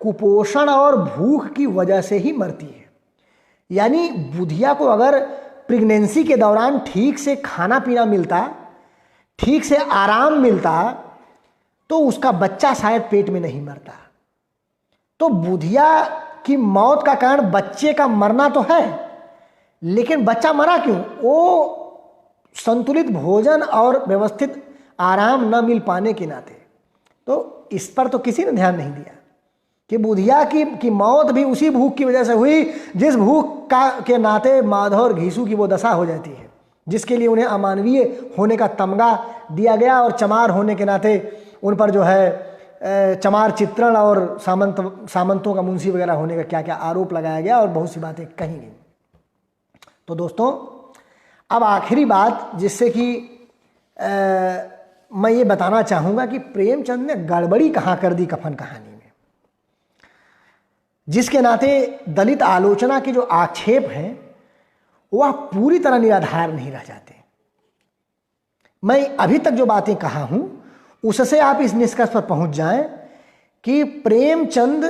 कुपोषण और भूख की वजह से ही मरती है? यानी बुधिया को अगर प्रेगनेंसी के दौरान ठीक से खाना पीना मिलता, ठीक से आराम मिलता, तो उसका बच्चा शायद पेट में नहीं मरता। तो बुधिया की मौत का कारण बच्चे का मरना तो है, लेकिन बच्चा मरा क्यों? वो संतुलित भोजन और व्यवस्थित आराम न मिल पाने के नाते। तो इस पर तो किसी ने ध्यान नहीं दिया कि बुधिया की मौत भी उसी भूख की वजह से हुई जिस भूख के नाते माधव और घीसू की वो दशा हो जाती है, जिसके लिए उन्हें अमानवीय होने का तमगा दिया गया और चमार होने के नाते उन पर जो है चमार चित्रण और सामंतों का मुंशी वगैरह होने का क्या क्या आरोप लगाया गया और बहुत सी बातें कही गई। तो दोस्तों, अब आखिरी बात जिससे कि मैं ये बताना चाहूँगा कि प्रेमचंद ने गड़बड़ी कहाँ कर दी कफन कहानी में, जिसके नाते दलित आलोचना के जो आक्षेप हैं वह पूरी तरह निराधार नहीं रह जाते। मैं अभी तक जो बातें कहा हूँ उससे आप इस निष्कर्ष पर पहुंच जाएं कि प्रेमचंद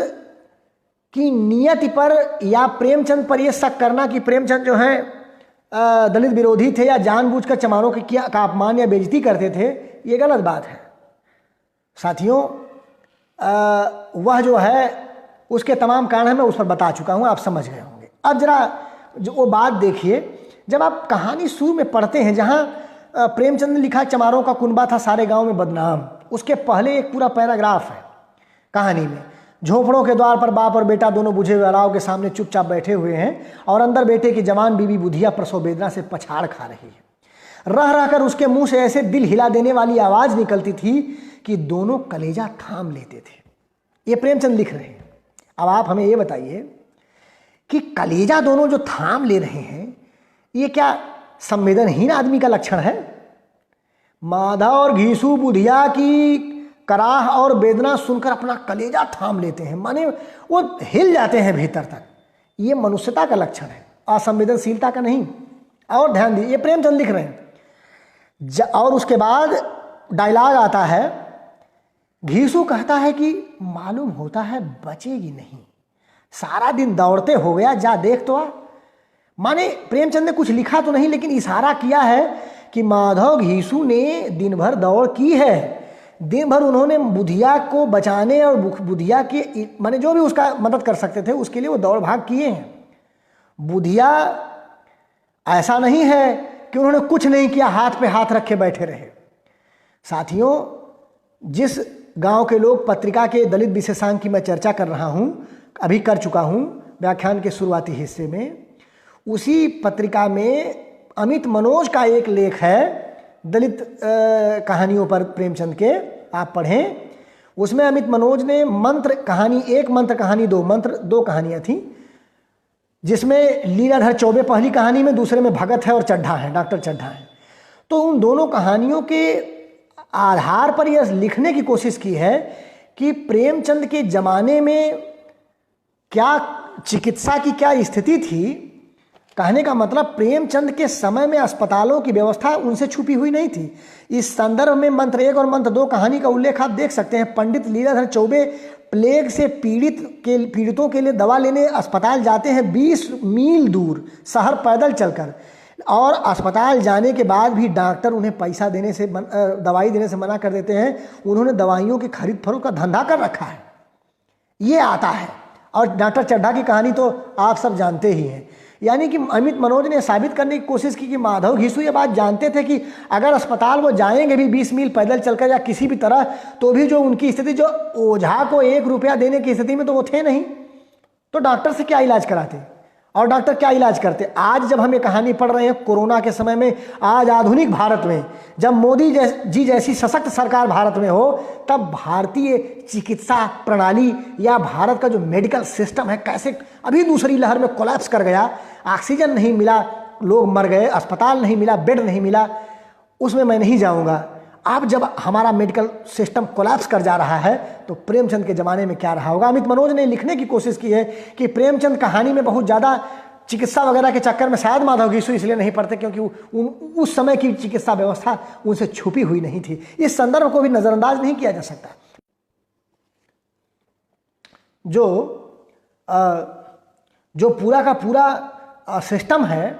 की नियति पर या प्रेमचंद पर यह शक करना कि प्रेमचंद जो है दलित विरोधी थे या जानबूझकर चमारों का अपमान या बेइज्जती करते थे, ये गलत बात है साथियों। वह जो है उसके तमाम कारण मैं उस पर बता चुका हूँ, आप समझ गए होंगे। अब जरा जो वो बात देखिए, जब आप कहानी शुरू में पढ़ते हैं जहाँ प्रेमचंद ने लिखा चमारों का कुनबा था सारे गांव में बदनाम, उसके पहले एक पूरा पैराग्राफ है कहानी में। झोपड़ों के द्वार पर बाप और बेटा दोनों बुझे हुए अलाव के सामने चुपचाप बैठे हुए हैं और अंदर बेटे की जवान बीवी बुधिया प्रसव वेदना से पछाड़ खा रही है। रह रहकर उसके मुंह से ऐसे दिल हिला देने वाली आवाज निकलती थी कि दोनों कलेजा थाम लेते थे। ये प्रेमचंद लिख रहे हैं। अब आप हमें ये बताइए कि कलेजा दोनों जो थाम ले रहे हैं, ये क्या संवेदनहीन आदमी का लक्षण है? माधव और घीसू बुधिया की कराह और वेदना सुनकर अपना कलेजा थाम लेते हैं, माने वो हिल जाते हैं भीतर तक। ये मनुष्यता का लक्षण है, असंवेदनशीलता का नहीं। और ध्यान दीजिए, ये प्रेमचंद लिख रहे हैं। और उसके बाद डायलॉग आता है, घीसू कहता है कि मालूम होता है बचेगी नहीं, सारा दिन दौड़ते हो गया, जा देख तो आ। माने प्रेमचंद ने कुछ लिखा तो नहीं, लेकिन इशारा किया है कि माधव घीसू ने दिन भर दौड़ की है, दिन भर उन्होंने बुधिया को बचाने और बुधिया के माने जो भी उसका मदद कर सकते थे उसके लिए वो दौड़ भाग किए हैं। बुधिया ऐसा नहीं है कि उन्होंने कुछ नहीं किया, हाथ पे हाथ रखे बैठे रहे। साथियों, जिस गांव के लोग पत्रिका के दलित विशेषांक की मैं चर्चा कर रहा हूं, अभी कर चुका हूं व्याख्यान के शुरुआती हिस्से में, उसी पत्रिका में अमित मनोज का एक लेख है दलित कहानियों पर प्रेमचंद के, आप पढ़ें। उसमें अमित मनोज ने मंत्र कहानी, एक मंत्र कहानी, दो कहानियां थी, जिसमें लीलाधर चौबे पहली कहानी में, दूसरे में भगत है और चड्ढा है, डॉक्टर चड्ढा है। तो उन दोनों कहानियों के आधार पर यह लिखने की कोशिश की है कि प्रेमचंद के ज़माने में क्या चिकित्सा की क्या स्थिति थी। कहने का मतलब प्रेमचंद के समय में अस्पतालों की व्यवस्था उनसे छुपी हुई नहीं थी। इस संदर्भ में मंत्र 1 और मंत्र 2 कहानी का उल्लेख आप देख सकते हैं। पंडित लीलाधर चौबे प्लेग से पीड़ितों के लिए दवा लेने अस्पताल जाते हैं 20 मील दूर शहर पैदल चलकर, और अस्पताल जाने के बाद भी डॉक्टर उन्हें पैसा देने से दवाई देने से मना कर देते हैं। उन्होंने दवाइयों की खरीद फरोख्त का धंधा कर रखा है, ये आता है। और डॉक्टर चड्ढा की कहानी तो आप सब जानते ही हैं। यानी कि अमित मनोज ने साबित करने की कोशिश की कि माधव घीसू ये बात जानते थे कि अगर अस्पताल वो जाएंगे भी 20 मील पैदल चलकर या किसी भी तरह, तो भी जो उनकी स्थिति, जो ओझा को 1 रुपया देने की स्थिति में तो वो थे नहीं, तो डॉक्टर से क्या इलाज कराते और डॉक्टर क्या इलाज करते। आज जब हम ये कहानी पढ़ रहे हैं कोरोना के समय में, आज आधुनिक भारत में, जब मोदी जी जैसी सशक्त सरकार भारत में हो, तब भारतीय चिकित्सा प्रणाली या भारत का जो मेडिकल सिस्टम है कैसे अभी दूसरी लहर में कोलैप्स कर गया। ऑक्सीजन नहीं मिला, लोग मर गए, अस्पताल नहीं मिला, बेड नहीं मिला, उसमें मैं नहीं जाऊंगा। अब जब हमारा मेडिकल सिस्टम कोलैप्स कर जा रहा है, तो प्रेमचंद के ज़माने में क्या रहा होगा। अमित मनोज ने लिखने की कोशिश की है कि प्रेमचंद कहानी में बहुत ज़्यादा चिकित्सा वगैरह के चक्कर में शायद माधव घीसू इसलिए नहीं पढ़ते क्योंकि उस समय की चिकित्सा व्यवस्था उनसे छुपी हुई नहीं थी। इस संदर्भ को भी नज़रअंदाज नहीं किया जा सकता। जो पूरा का पूरा सिस्टम है,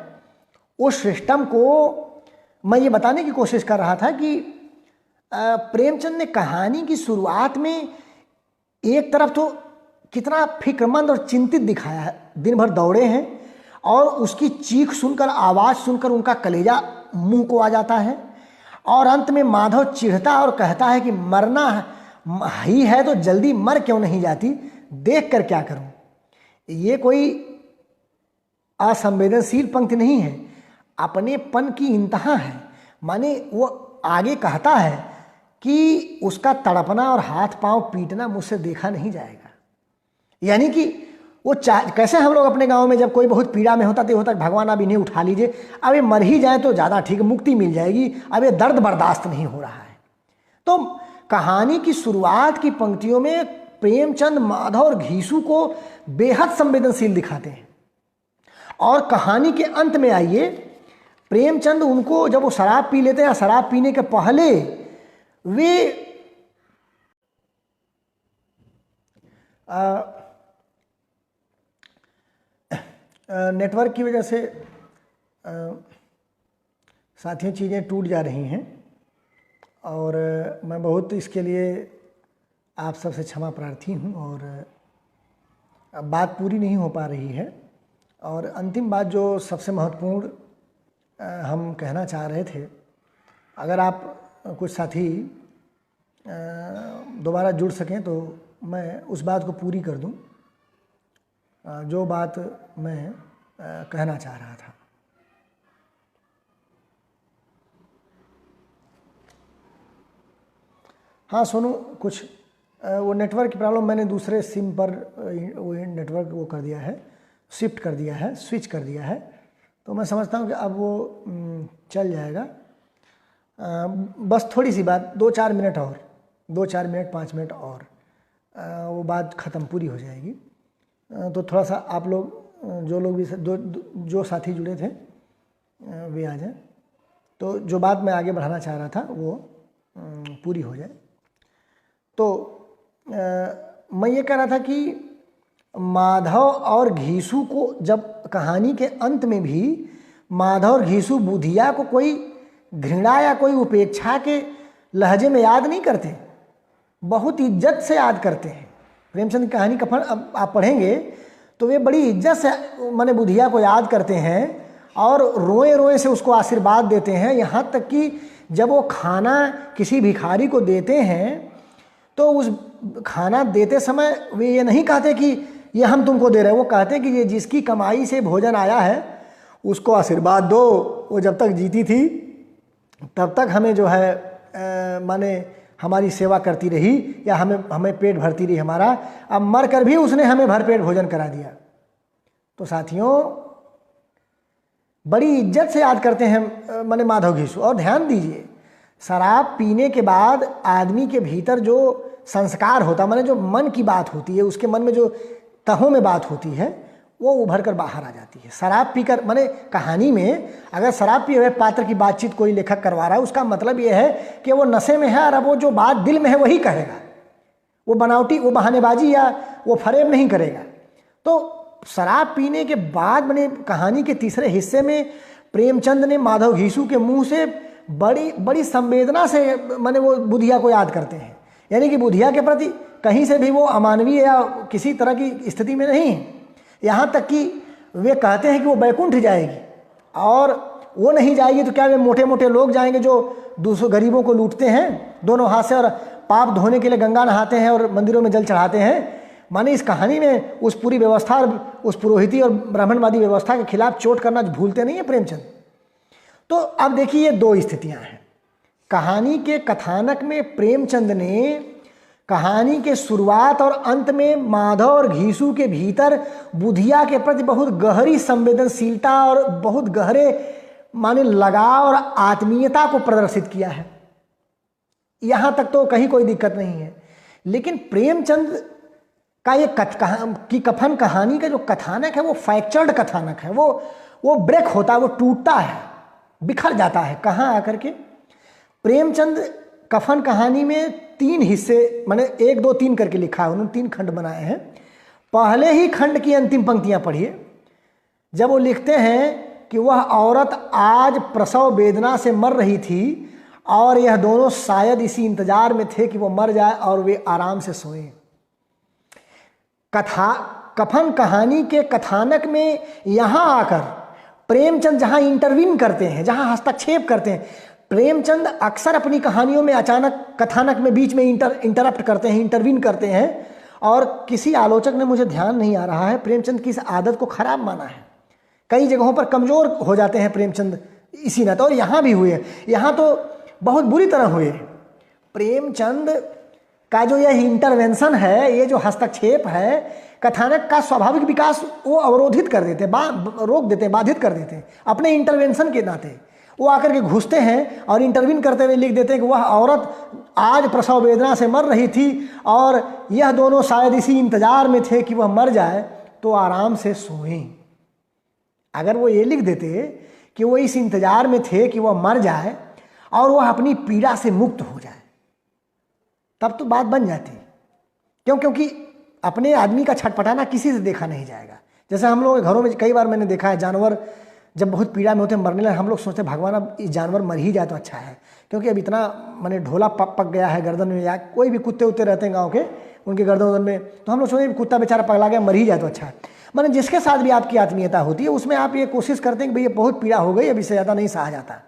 उस सिस्टम को मैं ये बताने की कोशिश कर रहा था कि प्रेमचंद ने कहानी की शुरुआत में एक तरफ तो कितना फिक्रमंद और चिंतित दिखाया है, दिन भर दौड़े हैं और उसकी चीख सुनकर, आवाज़ सुनकर उनका कलेजा मुंह को आ जाता है, और अंत में माधव चिढ़ता और कहता है कि मरना ही है तो जल्दी मर क्यों नहीं जाती, देख कर क्या करूं। ये कोई असंवेदनशील पंक्ति नहीं है, अपनेपन की इंतहा है। माने वो आगे कहता है कि उसका तड़पना और हाथ पांव पीटना मुझसे देखा नहीं जाएगा। यानी कि वो कैसे हम लोग अपने गांव में जब कोई बहुत पीड़ा में होता तो होता भगवान अब इन्हें उठा लीजिए, अब ये मर ही जाए तो ज़्यादा ठीक, मुक्ति मिल जाएगी, अब ये दर्द बर्दाश्त नहीं हो रहा है। तो कहानी की शुरुआत की पंक्तियों में प्रेमचंद माधव और घीसू को बेहद संवेदनशील दिखाते हैं, और कहानी के अंत में आइए, प्रेमचंद उनको जब वो शराब पी लेते हैं, शराब पीने के पहले वे नेटवर्क की वजह से साथियों चीज़ें टूट जा रही हैं, और मैं बहुत इसके लिए आप सबसे क्षमा प्रार्थी हूं, और बात पूरी नहीं हो पा रही है। और अंतिम बात जो सबसे महत्वपूर्ण हम कहना चाह रहे थे, अगर आप कुछ साथी दोबारा जुड़ सकें तो मैं उस बात को पूरी कर दूं जो बात मैं कहना चाह रहा था। हाँ सोनू, कुछ वो नेटवर्क की प्रॉब्लम, मैंने दूसरे सिम पर वो नेटवर्क वो कर दिया है, शिफ्ट कर दिया है, स्विच कर दिया है, तो मैं समझता हूँ कि अब वो चल जाएगा। बस थोड़ी सी बात, 2-4 मिनट और, 2-4 मिनट 5 मिनट और, वो बात ख़त्म पूरी हो जाएगी। तो थोड़ा सा आप लोग जो लोग भी जो साथी जुड़े थे वे आ जाएं, तो जो बात मैं आगे बढ़ाना चाह रहा था वो पूरी हो जाए। तो मैं ये कह रहा था कि माधव और घीसू को, जब कहानी के अंत में भी माधव और घीसू बुधिया को कोई घृणा या कोई उपेक्षा के लहजे में याद नहीं करते, बहुत इज्जत से याद करते हैं। प्रेमचंद की कहानी कफन आप पढ़ेंगे तो वे बड़ी इज्जत से माने बुधिया को याद करते हैं और रोए रोए से उसको आशीर्वाद देते हैं। यहाँ तक कि जब वो खाना किसी भिखारी को देते हैं तो उस खाना देते समय वे ये नहीं कहते कि ये हम तुमको दे रहे हैं, वो कहते हैं कि ये जिसकी कमाई से भोजन आया है उसको आशीर्वाद दो। वो जब तक जीती थी तब तक हमें जो है माने हमारी सेवा करती रही या हमें पेट भरती रही हमारा, अब मर कर भी उसने हमें भरपेट भोजन करा दिया। तो साथियों बड़ी इज्जत से याद करते हैं माने माधव घीसू। और ध्यान दीजिए, शराब पीने के बाद आदमी के भीतर जो संस्कार होता माने जो मन की बात होती है, उसके मन में जो तहों में बात होती है वो उभर कर बाहर आ जाती है। शराब पीकर माने कहानी में अगर शराब पिए हुए पात्र की बातचीत कोई लेखक करवा रहा है, उसका मतलब ये है कि वो नशे में है और अब वो जो बात दिल में है वही कहेगा, वो बनावटी, वो बहानेबाजी या वो फरेब नहीं करेगा। तो शराब पीने के बाद मैंने कहानी के तीसरे हिस्से में प्रेमचंद ने माधव घीसू के मुंह से बड़ी बड़ी संवेदना से मैंने वो बुधिया को याद करते हैं। यानी कि बुधिया के प्रति कहीं से भी वो अमानवीय या किसी तरह की स्थिति में नहीं है। यहाँ तक कि वे कहते हैं कि वो बैकुंठ जाएगी और वो नहीं जाएगी तो क्या वे मोटे मोटे लोग जाएंगे जो दूसरों गरीबों को लूटते हैं दोनों हाथ से और पाप धोने के लिए गंगा नहाते हैं और मंदिरों में जल चढ़ाते हैं। माने इस कहानी में उस पूरी व्यवस्था और उस पुरोहिती और ब्राह्मणवादी व्यवस्था के खिलाफ चोट करना भूलते नहीं है प्रेमचंद। तो अब देखिए ये दो स्थितियां हैं। कहानी के कथानक में प्रेमचंद ने कहानी के शुरुआत और अंत में माधव और घीसू के भीतर बुधिया के प्रति बहुत गहरी संवेदनशीलता और बहुत गहरे माने लगाव और आत्मीयता को प्रदर्शित किया है। यहाँ तक तो कहीं कोई दिक्कत नहीं है। लेकिन प्रेमचंद का ये कफन कहानी का जो कथानक है वो फ्रैक्चर्ड कथानक है, वो ब्रेक होता है, वो टूटता है, बिखर जाता है। कहाँ आकर के प्रेमचंद कफन कहानी में 3 हिस्से माने 1, 2, 3 करके लिखा है, उन्होंने 3 खंड बनाए हैं। पहले ही खंड की अंतिम पंक्तियां पढ़िए, जब वो लिखते हैं कि वह औरत आज प्रसव वेदना से मर रही थी और यह दोनों शायद इसी इंतजार में थे कि वो मर जाए और वे आराम से सोएं। कफन कहानी के कथानक में यहाँ आकर प्रेमचंद जहाँ इंटरवीन करते हैं, जहाँ हस्तक्षेप करते हैं, प्रेमचंद अक्सर अपनी कहानियों में अचानक कथानक में बीच में इंटरप्ट करते हैं, इंटरवीन करते हैं। और किसी आलोचक ने, मुझे ध्यान नहीं आ रहा है, प्रेमचंद की इस आदत को खराब माना है। कई जगहों पर कमज़ोर हो जाते हैं प्रेमचंद इसी नाते, और यहाँ भी हुए, यहाँ तो बहुत बुरी तरह हुए। प्रेमचंद का जो यह इंटरवेंशन है, ये जो हस्तक्षेप है, कथानक का स्वाभाविक विकास वो अवरोधित कर देते, रोक देते, बाधित कर देते अपने इंटरवेंशन के नाते। वो आकर के घुसते हैं और इंटरवीन करते हुए लिख देते हैं कि वह औरत आज प्रसव वेदना से मर रही थी और यह दोनों शायद इसी इंतजार में थे कि वह मर जाए तो आराम से सोएं। अगर वो ये लिख देते कि वो इस इंतजार में थे कि वह मर जाए और वह अपनी पीड़ा से मुक्त हो जाए, तब तो बात बन जाती। क्योंकि अपने आदमी का छटपटाना किसी से देखा नहीं जाएगा। जैसे हम लोग घरों में कई बार मैंने देखा है, जानवर जब बहुत पीड़ा में होते हैं, मरने लगे, हम लोग सोचते हैं भगवान अब इस जानवर मर ही जाए तो अच्छा है, क्योंकि अब इतना माने ढोला पक गया है गर्दन में, या कोई भी कुत्ते उत्ते रहते हैं गाँव के, उनके गर्दन में, तो हम लोग सोचते हैं कुत्ता बेचारा पगला गया, मर ही जाए तो अच्छा है। माने जिसके साथ भी आपकी आत्मीयता होती है उसमें आप ये कोशिश करते हैं कि भैया बहुत पीड़ा हो गई, अब इससे ज़्यादा नहीं सहा जाता।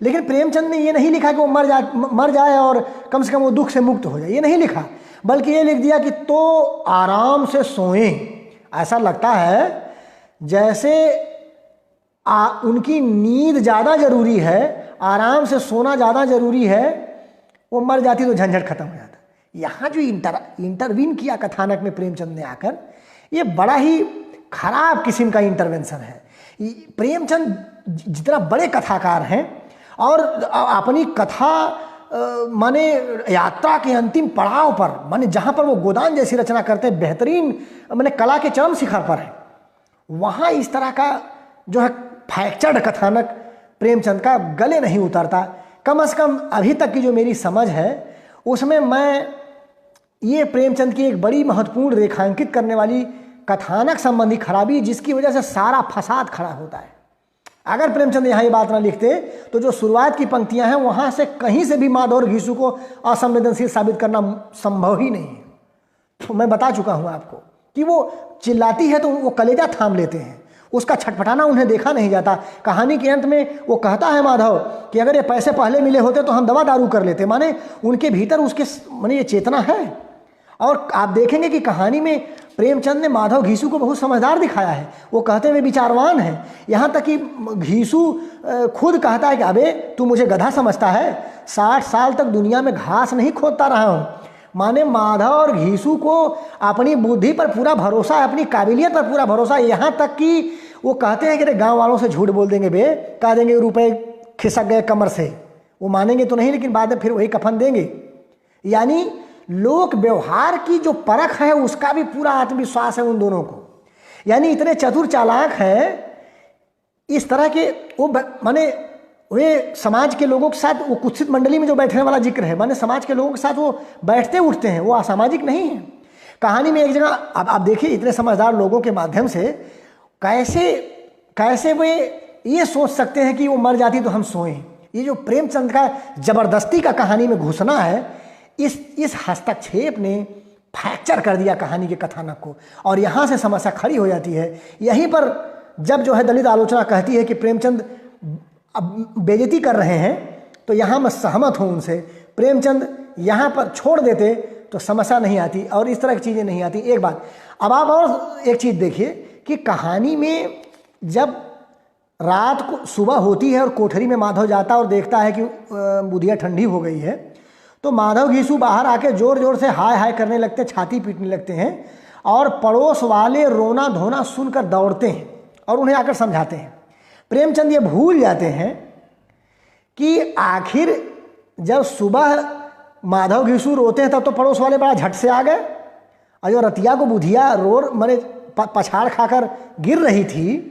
लेकिन प्रेमचंद ने ये नहीं लिखा कि वो मर जाए और कम से कम वो दुख से मुक्त हो जाए, ये नहीं लिखा, बल्कि ये लिख दिया कि तो आराम से सोएं। ऐसा लगता है जैसे उनकी नींद ज़्यादा ज़रूरी है, आराम से सोना ज़्यादा ज़रूरी है, वो मर जाती तो झंझट खत्म हो जाता। यहाँ जो इंटरवीन किया कथानक में प्रेमचंद ने आकर, ये बड़ा ही खराब किस्म का इंटरवेंशन है। प्रेमचंद जितना बड़े कथाकार हैं और अपनी कथा माने यात्रा के अंतिम पड़ाव पर, माने जहाँ पर वो गोदान जैसी रचना करते हैं, बेहतरीन माने कला के चरम शिखर पर है, वहाँ इस तरह का जो है फ्रैक्चर्ड कथानक प्रेमचंद का गले नहीं उतरता। कम से कम अभी तक की जो मेरी समझ है उसमें मैं ये प्रेमचंद की एक बड़ी महत्वपूर्ण रेखांकित करने वाली कथानक संबंधी खराबी जिसकी वजह से सारा फसाद खड़ा होता है। अगर प्रेमचंद यहाँ ये बात ना लिखते तो जो शुरुआत की पंक्तियां हैं वहाँ से कहीं से भी माधव और घीसू को असंवेदनशील साबित करना संभव ही नहीं है। तो मैं बता चुका हूँ आपको कि वो चिल्लाती है तो वो कलेजा थाम लेते हैं, उसका छटपटाना उन्हें देखा नहीं जाता। कहानी के अंत में वो कहता है माधव कि अगर ये पैसे पहले मिले होते तो हम दवा दारू कर लेते। माने उनके भीतर उसके माने ये चेतना है। और आप देखेंगे कि कहानी में प्रेमचंद ने माधव घीसू को बहुत समझदार दिखाया है। वो कहते हुए विचारवान है, यहाँ तक कि घीसू खुद कहता है कि अबे तू मुझे गधा समझता है, 60 साल तक दुनिया में घास नहीं खोदता रहा हूँ। माने माधव और घीसू को अपनी बुद्धि पर पूरा भरोसा है, अपनी काबिलियत पर पूरा भरोसा है। यहाँ तक कि वो कहते हैं कि अरे गाँव वालों से झूठ बोल देंगे बे, कह देंगे रुपए खिसक गए कमर से, वो मानेंगे तो नहीं लेकिन बाद में फिर वही कफन देंगे। यानी लोक व्यवहार की जो परख है उसका भी पूरा आत्मविश्वास है उन दोनों को। यानी इतने चतुर चालाक हैं, इस तरह के वो माने वे समाज के लोगों के साथ, वो कुत्सित मंडली में जो बैठने वाला जिक्र है, माने समाज के लोगों के साथ वो बैठते उठते हैं, वो असामाजिक नहीं है। कहानी में एक जगह अब आप देखिए इतने समझदार लोगों के माध्यम से कैसे वे ये सोच सकते हैं कि वो मर जाती तो हम सोएं। ये जो प्रेमचंद का जबरदस्ती का कहानी में घुसना है, इस हस्तक्षेप ने फ्रैक्चर कर दिया कहानी के कथानक को, और यहाँ से समस्या खड़ी हो जाती है। यहीं पर जब जो है दलित आलोचना कहती है कि प्रेमचंद अब बेइज्जती कर रहे हैं, तो यहाँ मैं सहमत हूँ उनसे। प्रेमचंद यहाँ पर छोड़ देते तो समस्या नहीं आती और इस तरह की चीज़ें नहीं आती। एक बात, अब आप और एक चीज़ देखिए कि कहानी में जब रात को सुबह होती है और कोठरी में माधव जाता और देखता है कि बुधिया ठंडी हो गई है, तो माधव घीसू बाहर आके जोर जोर से हाय हाय करने लगते, छाती पीटने लगते हैं, और पड़ोस वाले रोना धोना सुनकर दौड़ते हैं और उन्हें आकर समझाते हैं। प्रेमचंद ये भूल जाते हैं कि आखिर जब सुबह माधव घीसू रोते हैं तब तो पड़ोस वाले बड़ा झट से आ गए, और जो रतिया को बुधिया माने पछाड़ खाकर गिर रही थी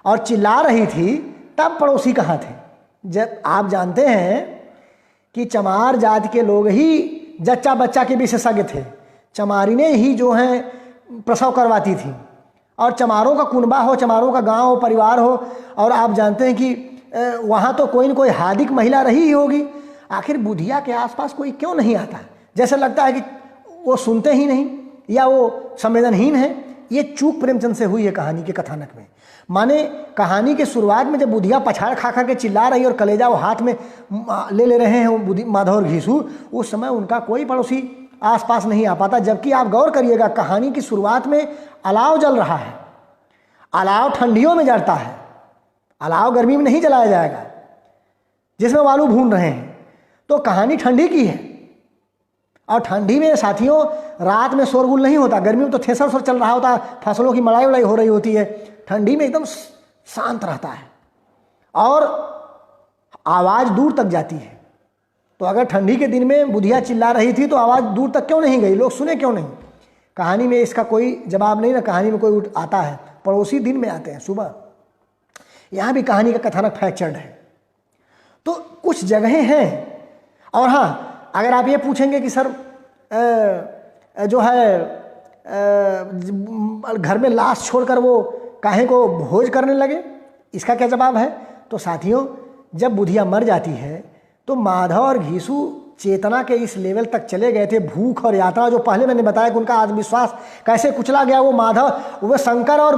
और चिल्ला रही थी, तब पड़ोसी कहाँ थे। जब आप जानते हैं कि चमार जाति के लोग ही जच्चा बच्चा के विशेषज्ञ थे, चमारिने ही जो हैं प्रसव करवाती थी, और चमारों का कुनबा हो, चमारों का गांव हो, परिवार हो, और आप जानते हैं कि वहाँ तो कोई न कोई हादिक महिला रही ही होगी। आखिर बुधिया के आसपास कोई क्यों नहीं आता? जैसे लगता है कि वो सुनते ही नहीं या वो संवेदनहीन है। ये चूक प्रेमचंद से हुई है कहानी के कथानक में। माने कहानी के शुरुआत में जब बुधिया पछाड़ खा खा के चिल्ला रही और कलेजा वो हाथ में ले रहे हैं माधव और घीसू, उस समय उनका कोई पड़ोसी आसपास नहीं आ पाता। जबकि आप गौर करिएगा कहानी की शुरुआत में अलाव जल रहा है। अलाव ठंडियों में जलता है, अलाव गर्मी में नहीं जलाया जाएगा, जिसमें आलू भून रहे हैं। तो कहानी ठंडी की है, और ठंडी में साथियों रात में शोरगुल नहीं होता। गर्मी में तो थ्रेसर शोर चल रहा होता है, फसलों की मड़ाई उड़ाई हो रही होती है। ठंडी में एकदम शांत रहता है और आवाज़ दूर तक जाती है। तो अगर ठंडी के दिन में बुधिया चिल्ला रही थी तो आवाज़ दूर तक क्यों नहीं गई, लोग सुने क्यों नहीं? कहानी में इसका कोई जवाब नहीं ना। कहानी में कोई आता है, पड़ोसी दिन में आते हैं सुबह। यहाँ भी कहानी का कथानक फ्रैक्चर्ड है। तो कुछ जगहें हैं। और हाँ, अगर आप ये पूछेंगे कि सर जो है घर में लाश छोड़कर वो काहे को भोज करने लगे, इसका क्या जवाब है? तो साथियों, जब बुधिया मर जाती है तो माधव और घीसू चेतना के इस लेवल तक चले गए थे। भूख और यात्रा, जो पहले मैंने बताया कि उनका आत्मविश्वास कैसे कुचला गया। वो माधव, वो शंकर और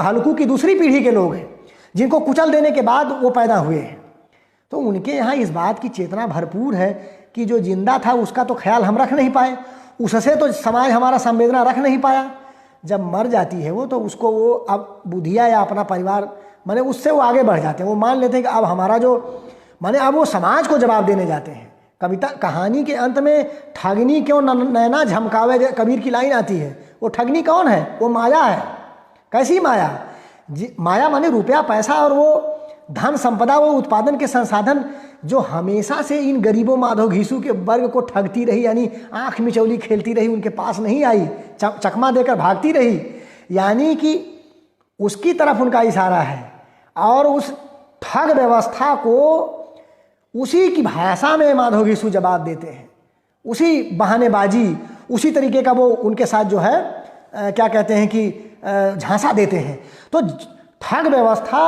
हल्कू की दूसरी पीढ़ी के लोग हैं जिनको कुचल देने के बाद वो पैदा हुए हैं। तो उनके यहाँ इस बात की चेतना भरपूर है कि जो जिंदा था उसका तो ख्याल हम रख नहीं पाए, उससे तो समाज हमारा संवेदना रख नहीं पाया। जब मर जाती है वो, तो उसको वो अब बुधिया या अपना परिवार माने उससे वो आगे बढ़ जाते हैं। वो मान लेते हैं कि अब हमारा जो माने अब वो समाज को जवाब देने जाते हैं। कविता कहानी के अंत में ठगनी क्यों नैना झमकावे, कबीर की लाइन आती है। वो ठगनी कौन है? वो माया है। कैसी माया? माया माने रुपया पैसा और वो धन संपदा, वो उत्पादन के संसाधन जो हमेशा से इन गरीबों माधव घीसू के वर्ग को ठगती रही, यानी आंख मिचौली खेलती रही, उनके पास नहीं आई, चकमा देकर भागती रही। यानी कि उसकी तरफ उनका इशारा है। और उस ठग व्यवस्था को उसी की भाषा में माधव घीसू जवाब देते हैं, उसी बहानेबाजी, उसी तरीके का वो उनके साथ जो है क्या कहते हैं कि झांसा देते हैं। तो ठग व्यवस्था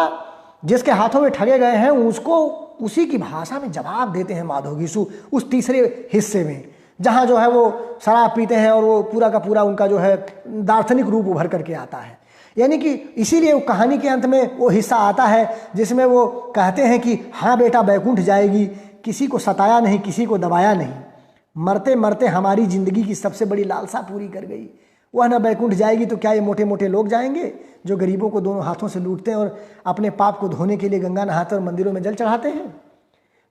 जिसके हाथों में ठगे गए हैं उसको उसी की भाषा में जवाब देते हैं माधव घीसू उस तीसरे हिस्से में, जहाँ जो है वो शराब पीते हैं और वो पूरा का पूरा उनका जो है दार्शनिक रूप उभर करके आता है। यानी कि इसीलिए वो कहानी के अंत में वो हिस्सा आता है जिसमें वो कहते हैं कि हाँ बेटा बैकुंठ जाएगी, किसी को सताया नहीं, किसी को दबाया नहीं, मरते मरते हमारी ज़िंदगी की सबसे बड़ी लालसा पूरी कर गई। वह ना बैकुंठ जाएगी तो क्या ये मोटे मोटे लोग जाएंगे जो गरीबों को दोनों हाथों से लूटते हैं और अपने पाप को धोने के लिए गंगा नहाते और मंदिरों में जल चढ़ाते हैं।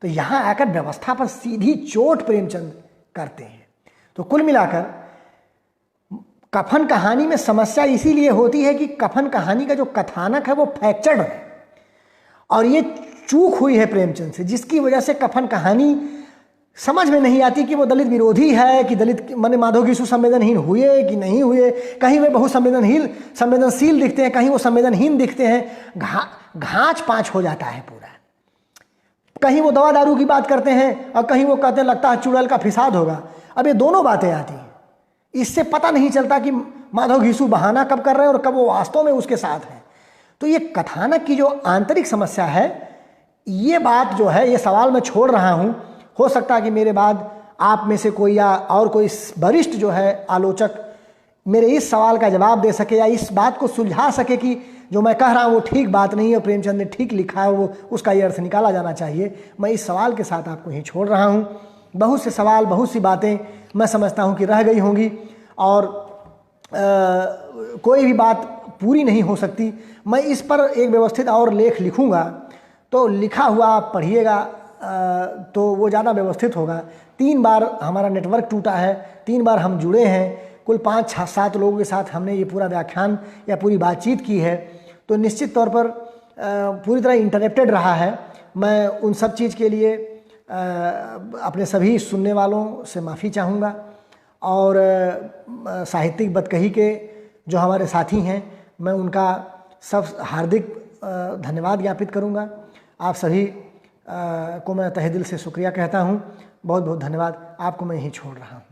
तो यहाँ आकर व्यवस्था पर सीधी चोट प्रेमचंद करते हैं। तो कुल मिलाकर कफन कहानी में समस्या इसीलिए होती है कि कफन कहानी का जो कथानक है वो फ्रैक्चर्ड है और ये चूक हुई है प्रेमचंद से, जिसकी वजह से कफन कहानी समझ में नहीं आती कि वो दलित विरोधी है कि दलित माने माधव घीसू संवेदनहीन हुए कि नहीं हुए। कहीं वे बहुत संवेदनशील दिखते हैं, कहीं वो संवेदनहीन दिखते हैं। घाच पाँच हो जाता है पूरा। कहीं वो दवा दारू की बात करते हैं और कहीं वो कहते हैं लगता है चुड़ैल का फिसाद होगा। अब ये दोनों बातें आती हैं, इससे पता नहीं चलता कि माधव घीसू बहाना कब कर रहे हैं और कब वो वास्तव में उसके साथ हैं। तो ये कथानक की जो आंतरिक समस्या है, ये बात जो है, ये सवाल मैं छोड़ रहा हूँ। हो सकता है कि मेरे बाद आप में से कोई या और कोई वरिष्ठ जो है आलोचक मेरे इस सवाल का जवाब दे सके या इस बात को सुलझा सके कि जो मैं कह रहा हूँ वो ठीक बात नहीं है, प्रेमचंद ने ठीक लिखा है, वो उसका ये अर्थ निकाला जाना चाहिए। मैं इस सवाल के साथ आपको यहीं छोड़ रहा हूँ। बहुत से सवाल, बहुत सी बातें मैं समझता हूँ कि रह गई होंगी और कोई भी बात पूरी नहीं हो सकती। मैं इस पर एक व्यवस्थित और लेख लिखूँगा, तो लिखा हुआ आप पढ़िएगा तो वो ज़्यादा व्यवस्थित होगा। 3 बार हमारा नेटवर्क टूटा है, 3 बार हम जुड़े हैं, कुल 5-7 लोगों के साथ हमने ये पूरा व्याख्यान या पूरी बातचीत की है। तो निश्चित तौर पर पूरी तरह इंटरप्टेड रहा है। मैं उन सब चीज़ के लिए अपने सभी सुनने वालों से माफ़ी चाहूँगा और साहित्यिक बतकही के जो हमारे साथी हैं मैं उनका सब हार्दिक धन्यवाद ज्ञापित करूँगा। आप सभी को मैं तहे दिल से शुक्रिया कहता हूँ। बहुत बहुत धन्यवाद। आपको मैं यहीं छोड़ रहा हूँ।